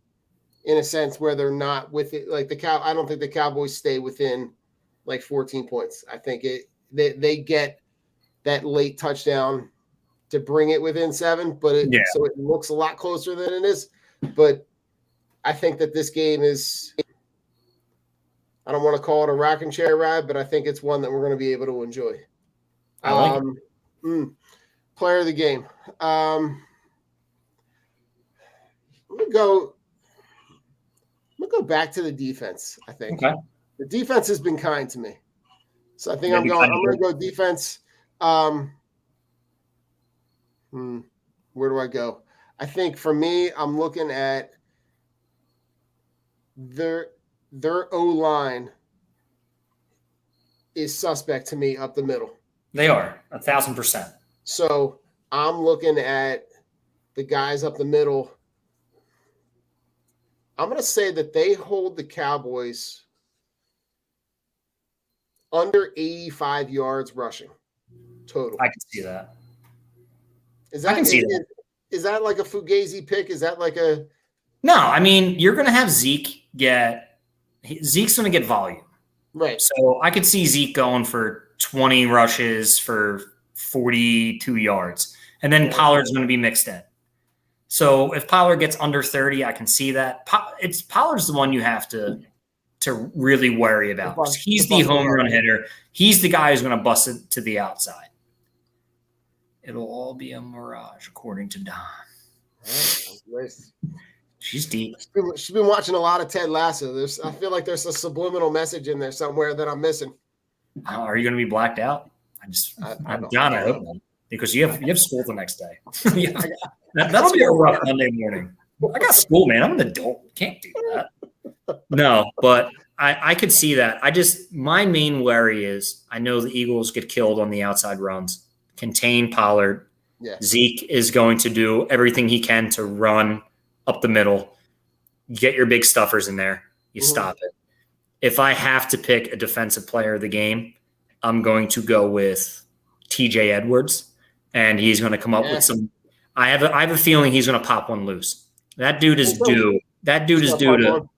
in a sense where they're not with it. Like I don't think the Cowboys stay within like 14 points. I think they get that late touchdown to bring it within 7, but so it looks a lot closer than it is. But I think that this game is, I don't want to call it a rocking chair ride, but I think it's one that we're going to be able to enjoy. I like it. Player of the game. I'm gonna go back to the defense. I think the defense has been kind to me, so I think I'm going to go defense. Where do I go? I think for me, I'm looking at their O-line is suspect to me up the middle. They are 1,000%. So I'm looking at the guys up the middle. I'm going to say that they hold the Cowboys under 85 yards rushing total. I can see that. I can see that. Is that like a Fugazi pick? Is that like a – No, I mean, you're going to have Zeke's going to get volume. Right. So I could see Zeke going for 20 rushes for 42 yards. And then Pollard's going to be mixed in. So if Pollard gets under 30, I can see that. Pollard's the one you have to really worry about. He's the home run hitter. He's the guy who's going to bust it to the outside. It'll all be a mirage, according to Don. She's deep. She's been watching a lot of Ted Lasso. I feel like there's a subliminal message in there somewhere that I'm missing. Are you going to be blacked out? I'm John. I hope not, because you have school the next day. That'll be a rough Monday morning. I got school, man. I'm an adult. Can't do that. No, but I could see that. My main worry is I know the Eagles get killed on the outside runs. Contain Pollard. Yeah. Zeke is going to do everything he can to run up the middle. Get your big stuffers in there. You stop it. If I have to pick a defensive player of the game, I'm going to go with TJ Edwards, and he's going to come up with some. I have a feeling he's going to pop one loose. That dude is due. That dude is due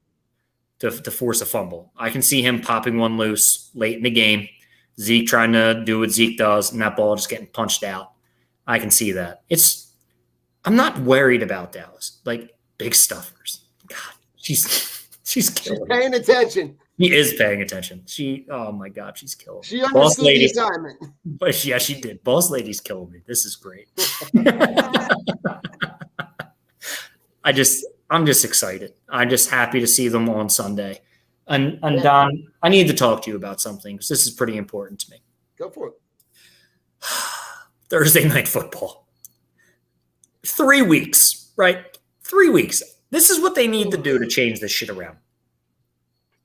to force a fumble. I can see him popping one loose late in the game. Zeke trying to do what Zeke does, and that ball just getting punched out. I can see that. I'm not worried about Dallas. Like, big stuffers. God, she's killing me. Paying attention. She is paying attention. Oh my God, she's killing me. She understood the assignment. But yeah, she did. Boss lady's killing me. This is great. I'm just excited. I'm just happy to see them on Sunday. And Don, I need to talk to you about something because this is pretty important to me. Go for it. Thursday Night Football. 3 weeks, right? 3 weeks. This is what they need to do to change this shit around.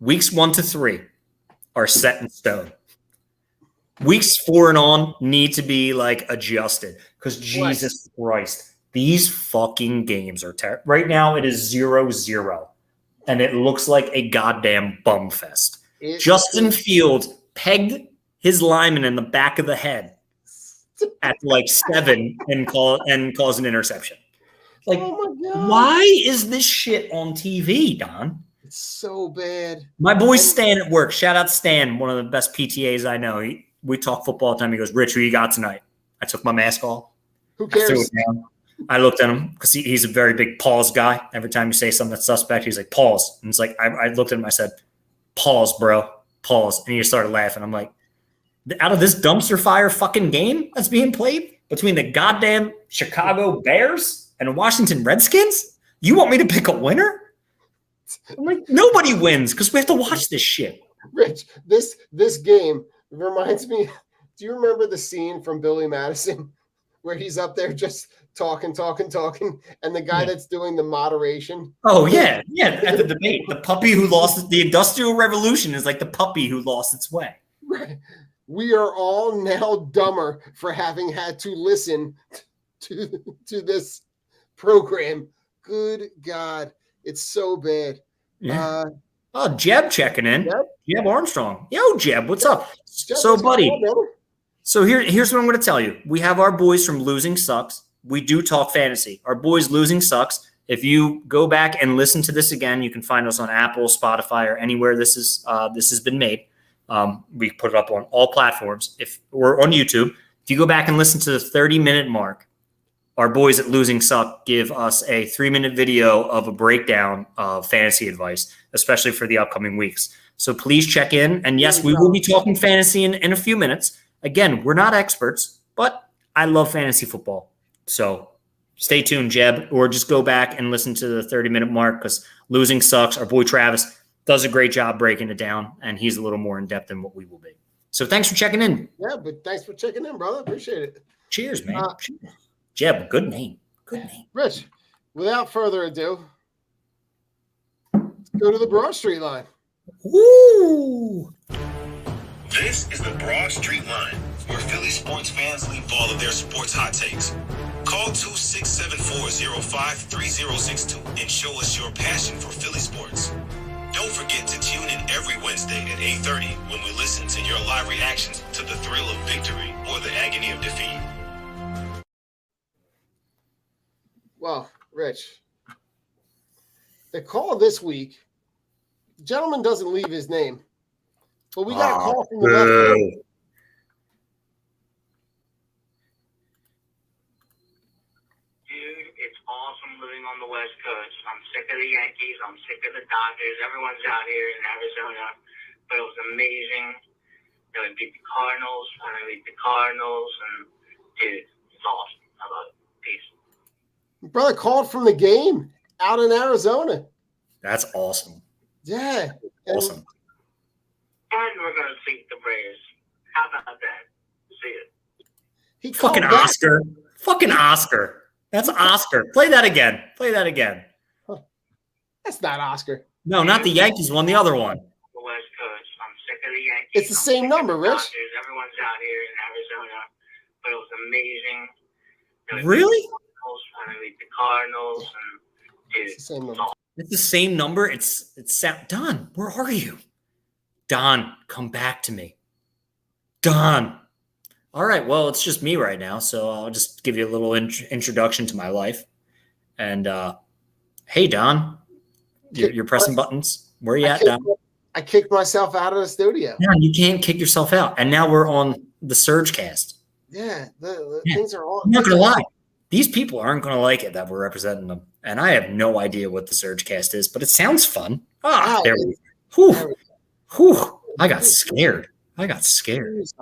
Weeks 1 to 3 are set in stone. Weeks 4 and on need to be like adjusted because Jesus Christ, these fucking games are terrible. Right now it is 0-0. And it looks like a goddamn bum fest. Justin Fields pegged his lineman in the back of the head at like 7 and calls an interception. Like, why is this shit on TV, Don? It's so bad. My boy Stan at work. Shout out Stan, one of the best PTAs I know. We talk football all the time. He goes, "Rich, who you got tonight?" I took my mask off. Who cares? I looked at him because he's a very big pause guy. Every time you say something that's suspect, he's like, pause. And it's like, I looked at him, I said, pause, bro, pause. And he just started laughing. I'm like, out of this dumpster fire fucking game that's being played between the goddamn Chicago Bears and the Washington Redskins, you want me to pick a winner? I'm like, nobody wins because we have to watch this shit. Rich, this game reminds me, do you remember the scene from Billy Madison where he's up there just talking, and the guy that's doing the moderation? Oh, yeah, at the debate. The puppy who lost the Industrial Revolution is like the puppy who lost its way. Right. We are all now dumber for having had to listen to this program. Good God. It's so bad. Yeah. Oh, Jeb checking in. Jeb Armstrong. Yo, Jeb, what's up? Jeb, So, what's going buddy, on, brother? so here's what I'm going to tell you. We have our boys from Losing Sucks. We do talk fantasy. Our boys Losing Sucks. If you go back and listen to this again, you can find us on Apple, Spotify, or anywhere this has been made. We put it up on all platforms. If we're on YouTube, if you go back and listen to the 30-minute mark, our boys at Losing Suck give us a 3-minute video of a breakdown of fantasy advice, especially for the upcoming weeks. So please check in. And yes, we will be talking fantasy in a few minutes. Again, we're not experts, but I love fantasy football. So stay tuned, Jeb, or just go back and listen to the 30-minute mark because Losing Sucks. Our boy Travis does a great job breaking it down, and he's a little more in-depth than what we will be. So thanks for checking in. Yeah, but thanks for checking in, brother. Appreciate it. Cheers, man. Cheers. Jeb, good name. Good name. Rich, without further ado, let's go to the Broad Street line. Woo! This is the Broad Street Line, where Philly sports fans leave all of their sports hot takes. Call 267-405-3062 and show us your passion for Philly sports. Don't forget to tune in every Wednesday at 8:30 when we listen to your live reactions to the thrill of victory or the agony of defeat. Well, Rich, the call this week, the gentleman doesn't leave his name, but we got a call from the left field. Dude, it's awesome living on the West Coast. I'm sick of the Yankees. I'm sick of the Dodgers. Everyone's out here in Arizona. But it was amazing. They beat the Cardinals. And they beat the Cardinals. And, dude, it's awesome. I love it. Peace. Brother called from the game out in Arizona. That's awesome. Yeah. Awesome. And we're going to beat the Braves. How about that? See it. He Fucking called back. Oscar. Fucking Oscar. That's Oscar. Play that again. Play that again. That's not Oscar. No, not the Yankees one, the other one. The West Coast. I'm sick of the Yankees. It's the same number, Rich. Dodgers. Everyone's out here in Arizona. But it was amazing. Really? And they beat the Cardinals. And, dude, It's the same number. It's the same number. It's Don, where are you? Don, come back to me. Don. All right, well, it's just me right now, so I'll just give you a little introduction to my life. And, hey, Don, you're pressing buttons. Where are you at, Don? I kicked myself out of the studio. Yeah, you can't kick yourself out. And now we're on the Surgecast. Yeah, the things are all. I'm not going to lie. These people aren't going to like it that we're representing them. And I have no idea what the Surgecast is, but it sounds fun. There we go. Whew. I got scared. Oh,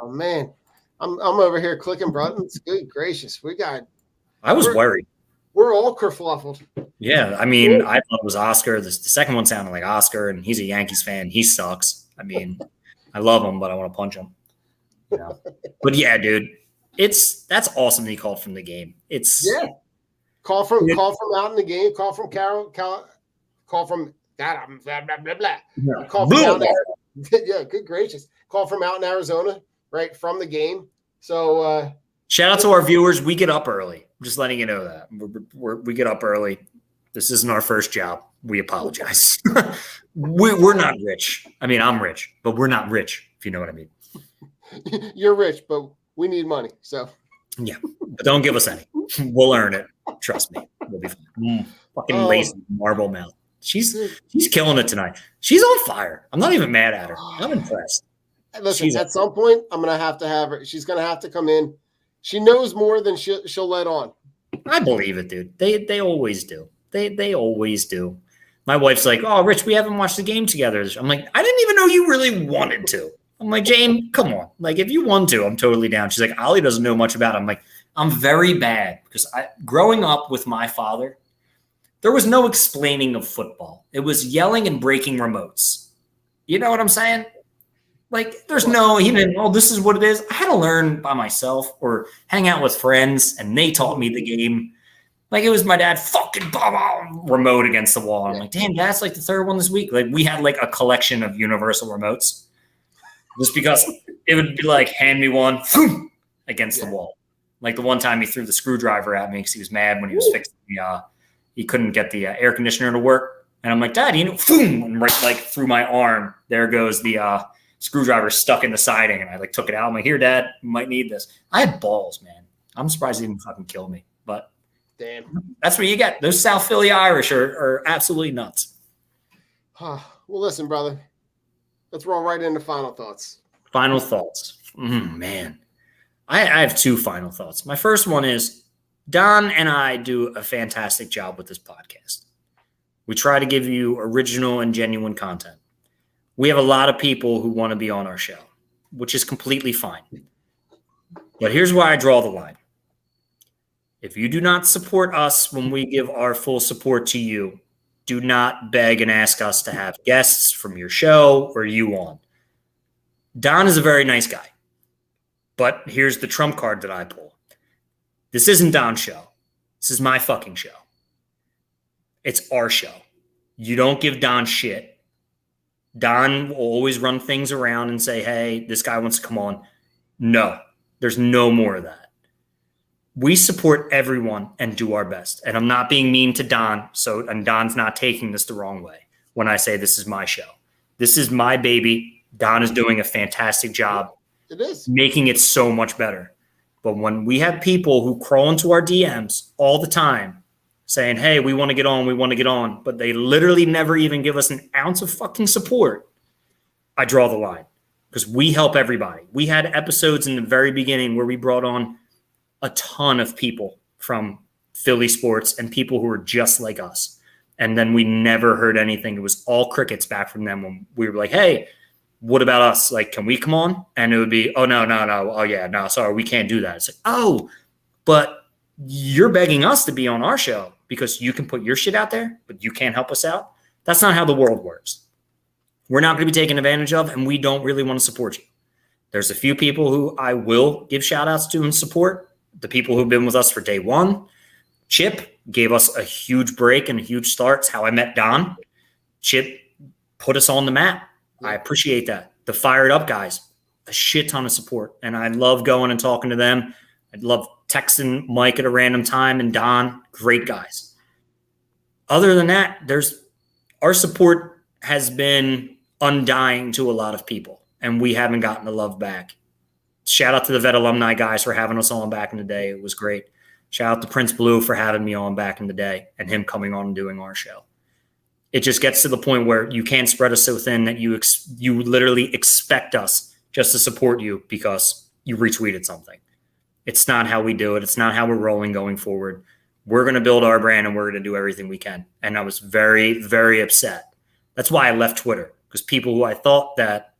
man. I'm over here clicking buttons. Good gracious. I was worried. We're all kerfluffled. Yeah, I mean, I thought it was Oscar. The second one sounded like Oscar, and he's a Yankees fan. He sucks. I mean, I love him, but I want to punch him. You know? But yeah, dude, that's awesome that he called from the game. Call from out in the game. Call from Call from that. Blah blah blah. Yeah. Call from out yeah, good gracious. Call from out in Arizona, right from the game. So shout out to our viewers. We get up early. I'm just letting you know that we get up early. This isn't our first job. We apologize. We're not rich. I mean, I'm rich, but we're not rich, if you know what I mean. You're rich, but we need money. So yeah, but don't give us any. We'll earn it. Trust me. We'll be fine. Fucking lazy marble mouth. She's killing it tonight. She's on fire. I'm not even mad at her. I'm impressed. Listen, at some point, I'm going to have her. She's going to have to come in. She knows more than she'll let on. I believe it, dude. They always do. They always do. My wife's like, "Oh, Rich, we haven't watched the game together." I'm like, "I didn't even know you really wanted to." I'm like, "Jane, come on. Like, if you want to, I'm totally down." She's like, "Ollie doesn't know much about it." I'm like, "I'm very bad because growing up with my father, there was no explaining of football. It was yelling and breaking remotes. You know what I'm saying? Like, there's no, he didn't, oh, this is what it is. I had to learn by myself or hang out with friends, and they taught me the game. Like, it was my dad fucking remote against the wall. And I'm like, damn, that's like the third one this week. Like, we had like a collection of universal remotes just because it would be like, hand me one against the wall. Like the one time he threw the screwdriver at me because he was mad when he was fixing the, he couldn't get the air conditioner to work. And I'm like, Dad, boom, and right like through my arm, there goes the screwdriver stuck in the siding. And I like took it out. I'm like, here, Dad, you might need this. I had balls, man. I'm surprised he didn't fucking kill me. But Damn. that's what you get. Those South Philly Irish are absolutely nuts. Well, listen, brother. Let's roll right into final thoughts. Final thoughts. Man. I have two final thoughts. My first one is Don and I do a fantastic job with this podcast. We try to give you original and genuine content. We have a lot of people who want to be on our show, which is completely fine. But here's where I draw the line. If you do not support us when we give our full support to you, do not beg and ask us to have guests from your show or you on. Don is a very nice guy. But here's the trump card that I pull. This isn't Don's show. This is my fucking show. It's our show. You don't give Don shit. Don will always run things around and say, hey, this guy wants to come on. No, there's no more of that. We support everyone and do our best. And I'm not being mean to Don, and Don's not taking this the wrong way when I say this is my show. This is my baby. Don is doing a fantastic job. It is making it so much better. But when we have people who crawl into our DMs all the time saying, hey, we want to get on, but they literally never even give us an ounce of fucking support, I draw the line because we help everybody. We had episodes in the very beginning where we brought on a ton of people from Philly sports and people who were just like us. And then we never heard anything. It was all crickets back from them when we were like, hey, what about us? Like, can we come on? And it would be, oh, no. Oh, yeah, no, sorry, we can't do that. It's like, oh, but you're begging us to be on our show because you can put your shit out there, but you can't help us out. That's not how the world works. We're not going to be taken advantage of, and we don't really want to support you. There's a few people who I will give shout outs to and support. The people who've been with us for day one. Chip gave us a huge break and a huge start. It's how I met Don. Chip put us on the map. I appreciate that. The Fired Up guys, a shit ton of support. And I love going and talking to them. I love texting Mike at a random time and Don, great guys. Other than that, our support has been undying to a lot of people, and we haven't gotten the love back. Shout out to the Vet Alumni guys for having us on back in the day. It was great. Shout out to Prince Blue for having me on back in the day and him coming on and doing our show. It just gets to the point where you can't spread us so thin that you literally expect us just to support you because you retweeted something. It's not how we do it. It's not how we're rolling going forward. We're going to build our brand and we're going to do everything we can. And I was very, very upset. That's why I left Twitter, because people who I thought that,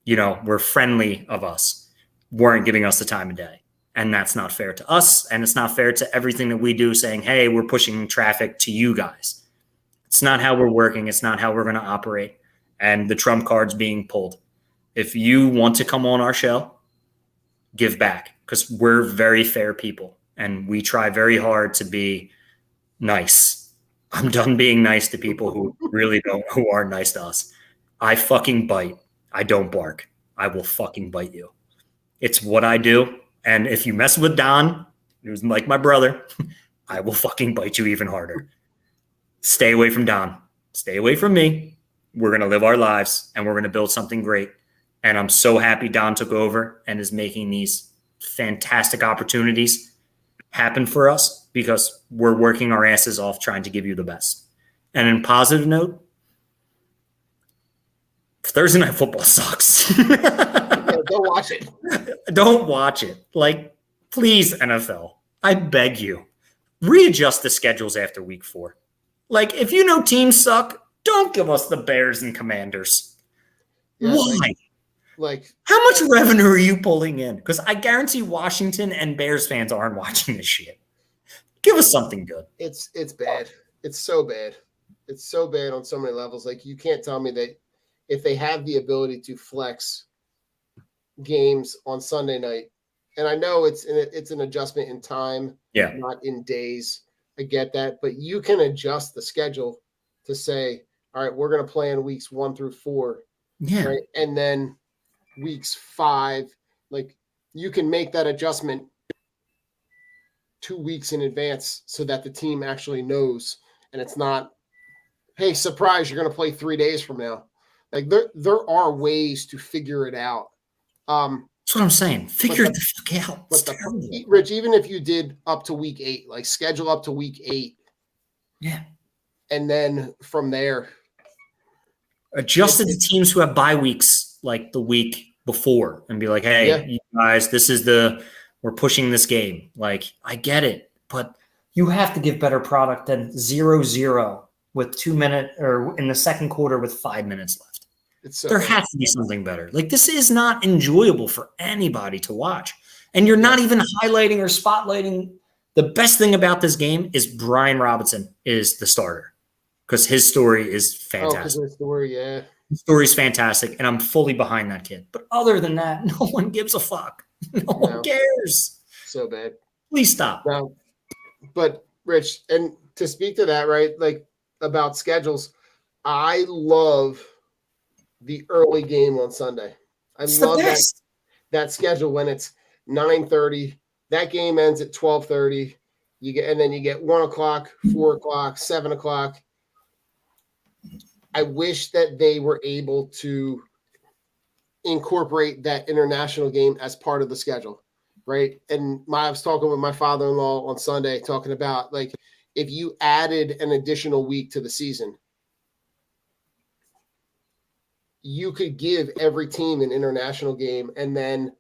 were friendly of us weren't giving us the time of day. And that's not fair to us. And it's not fair to everything that we do saying, hey, we're pushing traffic to you guys. It's not how we're working. It's not how we're going to operate. And the trump card's being pulled. If you want to come on our show, give back, because we're very fair people and we try very hard to be nice. I'm done being nice to people who who aren't nice to us. I fucking bite. I don't bark. I will fucking bite you. It's what I do. And if you mess with Don, who's like my brother, I will fucking bite you even harder. Stay away from Don. Stay away from me. We're going to live our lives and we're going to build something great. And I'm so happy Don took over and is making these fantastic opportunities happen for us because we're working our asses off trying to give you the best. And in positive note, Thursday Night Football sucks. Don't watch it. Don't watch it. Like, please, NFL, I beg you, readjust the schedules after week 4. Like, if you know teams suck, don't give us the Bears and Commanders. Yeah, why? Like, how much revenue are you pulling in? Because I guarantee Washington and Bears fans aren't watching this shit. Give us something good. It's bad. It's so bad. It's so bad on so many levels. Like, you can't tell me that if they have the ability to flex games on Sunday night, and I know it's an adjustment in time, not in days. I get that, but you can adjust the schedule to say, all right, we're going to play in weeks 1 through 4. Yeah. Right? And then weeks 5, like, you can make that adjustment 2 weeks in advance so that the team actually knows, and it's not hey, surprise, you're going to play 3 days from now. Like there are ways to figure it out. That's what I'm saying. Figure it the fuck out. But Rich, even if you did up to week 8, like schedule up to week 8. Yeah. And then from there. Adjust the teams who have bye weeks like the week before and be like, hey, you guys, we're pushing this game. Like, I get it, but you have to give better product than 0-0 with 2 minutes or in the second quarter with 5 minutes left. There has to be something better. Like, this is not enjoyable for anybody to watch. And you're not even highlighting or spotlighting. The best thing about this game is Brian Robinson is the starter because his story is fantastic. His story, yeah. His story's fantastic, and I'm fully behind that kid. But other than that, no one gives a fuck. No one cares. So bad. Please stop. No. But, Rich, and to speak to that, right, like about schedules, I love the early game on Sunday. I love that schedule when it's 9:30. That game ends at 12:30. And then you get 1 o'clock, 4 o'clock, 7 o'clock. I wish that they were able to incorporate that international game as part of the schedule, right? And I was talking with my father-in-law on Sunday, talking about like if you added an additional week to the season, you could give every team an international game, and then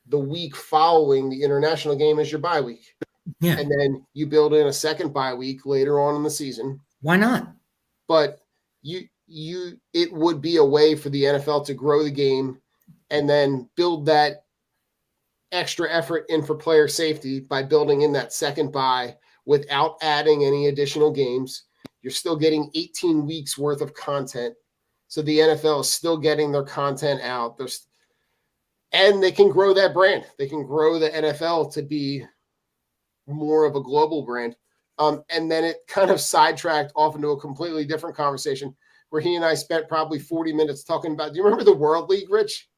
the week following the international game is your bye week. Yeah. And then you build in a second bye week later on in the season. Why not? But it would be a way for the NFL to grow the game and then build that extra effort in for player safety by building in that second bye without adding any additional games. You're still getting 18 weeks worth of content. So the NFL is still getting their content out. And they can grow that brand. They can grow the NFL to be more of a global brand. And then it kind of sidetracked off into a completely different conversation where he and I spent probably 40 minutes talking about, do you remember the World League, Rich?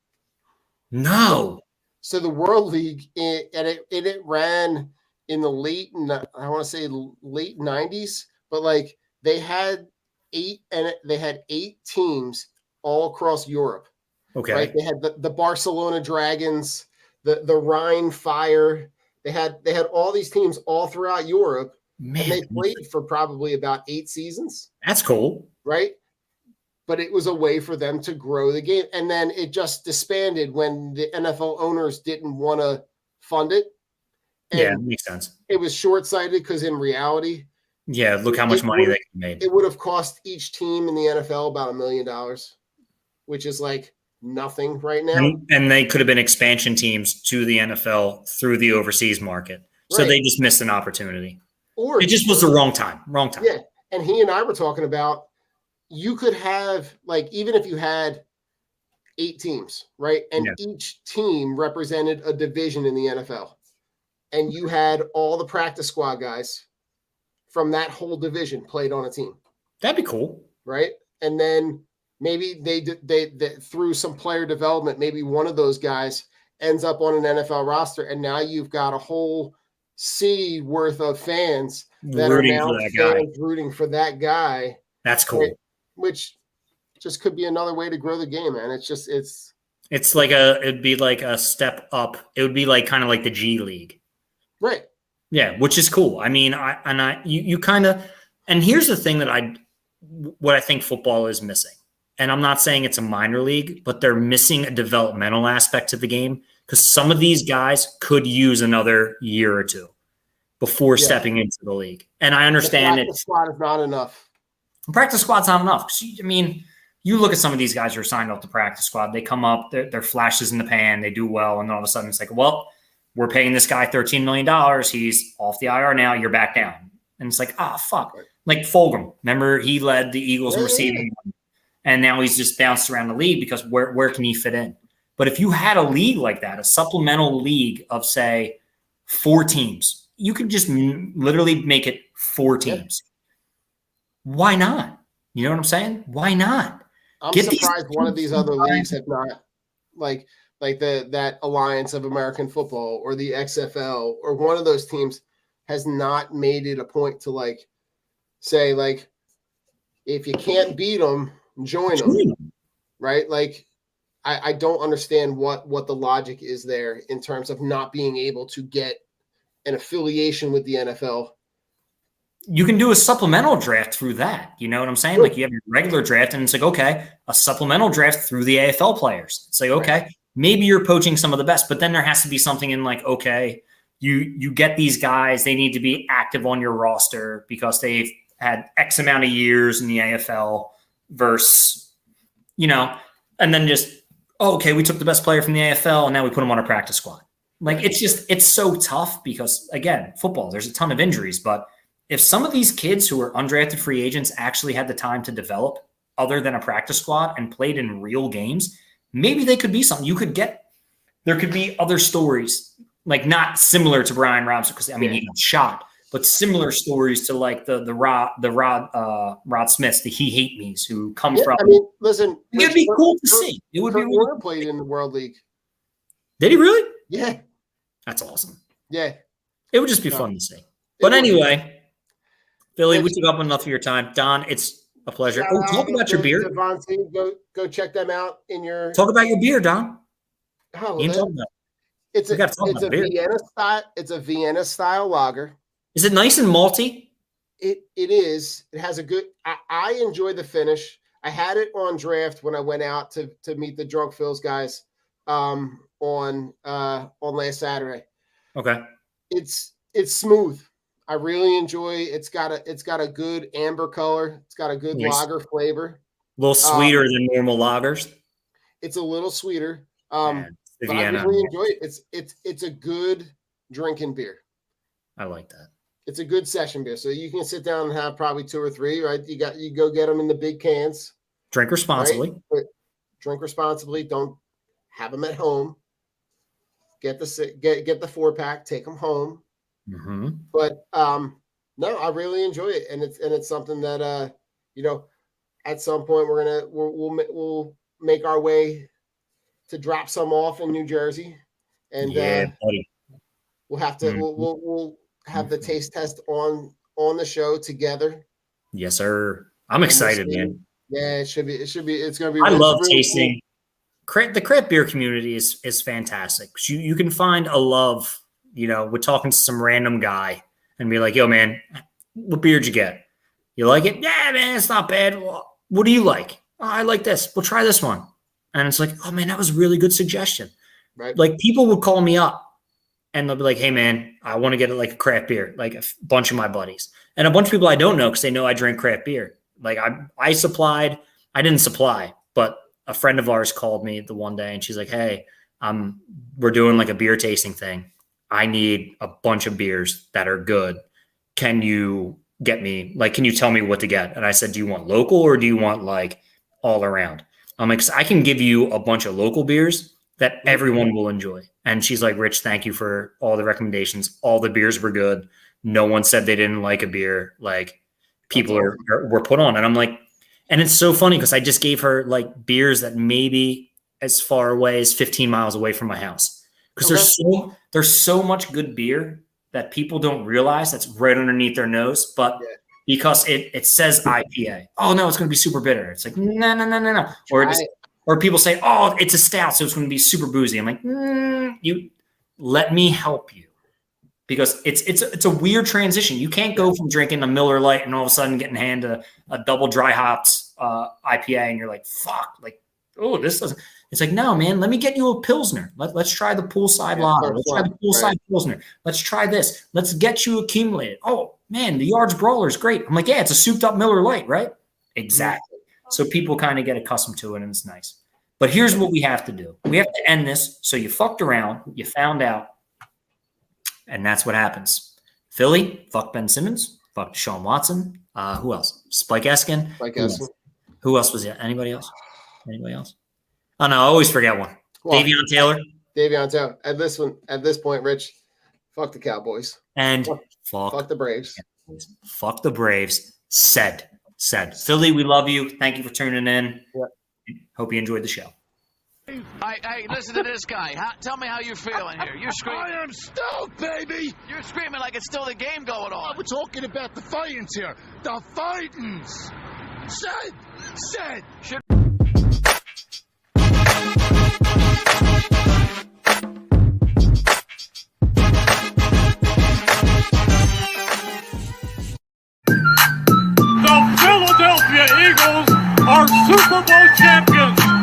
No. So the World League, it ran in the late 90s, but like they had 8 teams all across Europe. Okay. Right? They had the Barcelona Dragons, the Rhine Fire. They had all these teams all throughout Europe. Man. And they played for probably about 8 seasons. That's cool. Right? But it was a way for them to grow the game. And then it just disbanded when the NFL owners didn't want to fund it. And yeah, it makes sense. It was short-sighted because in reality, yeah, look how much money they made. It would have cost each team in the NFL about $1 million, which is like nothing right now. And they could have been expansion teams to the NFL through the overseas market. So they just missed an opportunity. Or it just was the wrong time. Yeah. And he and I were talking about you could have, like, even if you had 8 teams, right? And each team represented a division in the NFL. And you had all the practice squad guys from that whole division played on a team. That'd be cool. Right? And then maybe they through some player development, maybe one of those guys ends up on an NFL roster. And now you've got a whole city worth of fans that are now rooting for that guy. That's cool. Right? Which just could be another way to grow the game, man. It's like it'd be like a step up. It would be like kind of like the G League. Right. Yeah, which is cool. I mean, you kind of, and here's the thing that what I think football is missing. And I'm not saying it's a minor league, but they're missing a developmental aspect to the game because some of these guys could use another year or two before stepping into the league. And I understand the squad is not enough. Practice squad's not enough. I mean, you look at some of these guys who are signed off the practice squad. They come up, they're flashes in the pan, they do well, and then all of a sudden it's like, well, we're paying this guy $13 million. He's off the IR now. You're back down. And it's like, fuck. Like Fulgham. Remember, he led the Eagles in receiving. And now he's just bounced around the league because where can he fit in? But if you had a league like that, a supplemental league of, say, 4 teams, you could just literally make it 4 teams. Why not? You know what I'm saying? Why not? I'm surprised one of these other leagues have not, like that Alliance of American Football or the XFL or one of those teams has not made it a point to like say like if you can't beat them, join them, right? Like, I don't understand what the logic is there in terms of not being able to get an affiliation with the NFL. You can do a supplemental draft through that. You know what I'm saying? Sure. Like you have your regular draft and it's like, okay, a supplemental draft through the AFL players. It's like, okay, maybe you're poaching some of the best, but then there has to be something in like, okay, you get these guys, they need to be active on your roster because they've had X amount of years in the AFL versus, and then just, okay, we took the best player from the AFL and now we put him on a practice squad. Like it's so tough because again, football, there's a ton of injuries, but if some of these kids who are undrafted free agents actually had the time to develop other than a practice squad and played in real games, maybe they could be something. There could be other stories, like not similar to Brian Robinson, because he got shot, but similar stories to like the Rod Smiths, the He Hate Me's who come from. Listen, it'd be cool to see. It would be really Warner played in the World League. Did he really? Yeah. That's awesome. Yeah. It would just be fun to see. But anyway, Philly, we took up enough of your time. Don, it's a pleasure. Talk about your beer. Devontae, go check them out in your. Talk about your beer, Don. It's a Vienna style. It's a Vienna style lager. Is it nice and malty? It is. It has a good. I enjoy the finish. I had it on draft when I went out to meet the Drunk Phils guys on last Saturday. Okay. It's smooth. I really enjoy. It's got a good amber color. It's got a good lager flavor. A little sweeter than normal lagers. It's a little sweeter. But I Vienna. really enjoy it. It's a good drinking beer. I like that. It's a good session beer. So you can sit down and have probably 2 or 3, right? You go get them in the big cans. Drink responsibly. Right? Drink responsibly. Don't have them at home. Get the 4-pack, take them home. Mm-hmm. But no, I really enjoy it, and it's something that at some point we'll make our way to drop some off in New Jersey, and buddy. we'll have to we'll have the taste test on the show together. Yes, sir. I'm excited, man. Yeah, it should be. It's gonna be. I love really tasting. Cool. The craft beer community is fantastic. You can find a love. We're talking to some random guy and be like, yo, man, what beer did you get? You like it? Yeah, man, it's not bad. Well, what do you like? Oh, I like this. We'll try this one. And it's like, oh, man, that was a really good suggestion. Right. Like people would call me up and they'll be like, hey, man, I want to get like a craft beer, like a bunch of my buddies. And a bunch of people I don't know because they know I drink craft beer. Like I didn't supply, but a friend of ours called me the one day and she's like, hey, we're doing like a beer tasting thing. I need a bunch of beers that are good. Can you get me, can you tell me what to get? And I said, do you want local or do you want like all around? I'm like, I can give you a bunch of local beers that everyone will enjoy. And she's like, Rich, thank you for all the recommendations. All the beers were good. No one said they didn't like a beer. Like people were put on. And I'm like, and it's so funny because I just gave her like beers that maybe as far away as 15 miles away from my house. Because there's so much good beer that people don't realize that's right underneath their nose, but because it says IPA. Oh no, it's going to be super bitter. It's like no. Or people say, oh, it's a stout, so it's going to be super boozy. I'm like, you let me help you, because it's a weird transition. You can't go from drinking a Miller Lite and all of a sudden getting handed a double dry hopped IPA, and you're like, fuck, like, oh, this doesn't. It's like, no, man, let me get you a Pilsner. Let's try the poolside lager. Let's try the poolside Pilsner. Let's try this. Let's get you accumulated. Oh, man, the Yards Brawler is great. I'm like, yeah, it's a souped up Miller Lite, right? Exactly. So people kind of get accustomed to it, and it's nice. But here's what we have to do. We have to end this. So you fucked around. You found out. And that's what happens. Philly, fuck Ben Simmons. Fuck Deshaun Watson. Who else? Spike Eskin. Who else was there? Anybody else? Oh, no, I always forget one. Well, Davion Taylor. At this point, Rich, fuck the Cowboys. And fuck the Braves. Fuck the Braves. Said. Philly, we love you. Thank you for tuning in. Yeah. Hope you enjoyed the show. Hey, listen to this guy. Tell me how you're feeling here. You're screaming. I am stoked, baby. You're screaming like it's still the game going on. We're talking about the fightings here. The fightings. Said. The Philadelphia Eagles are Super Bowl champions.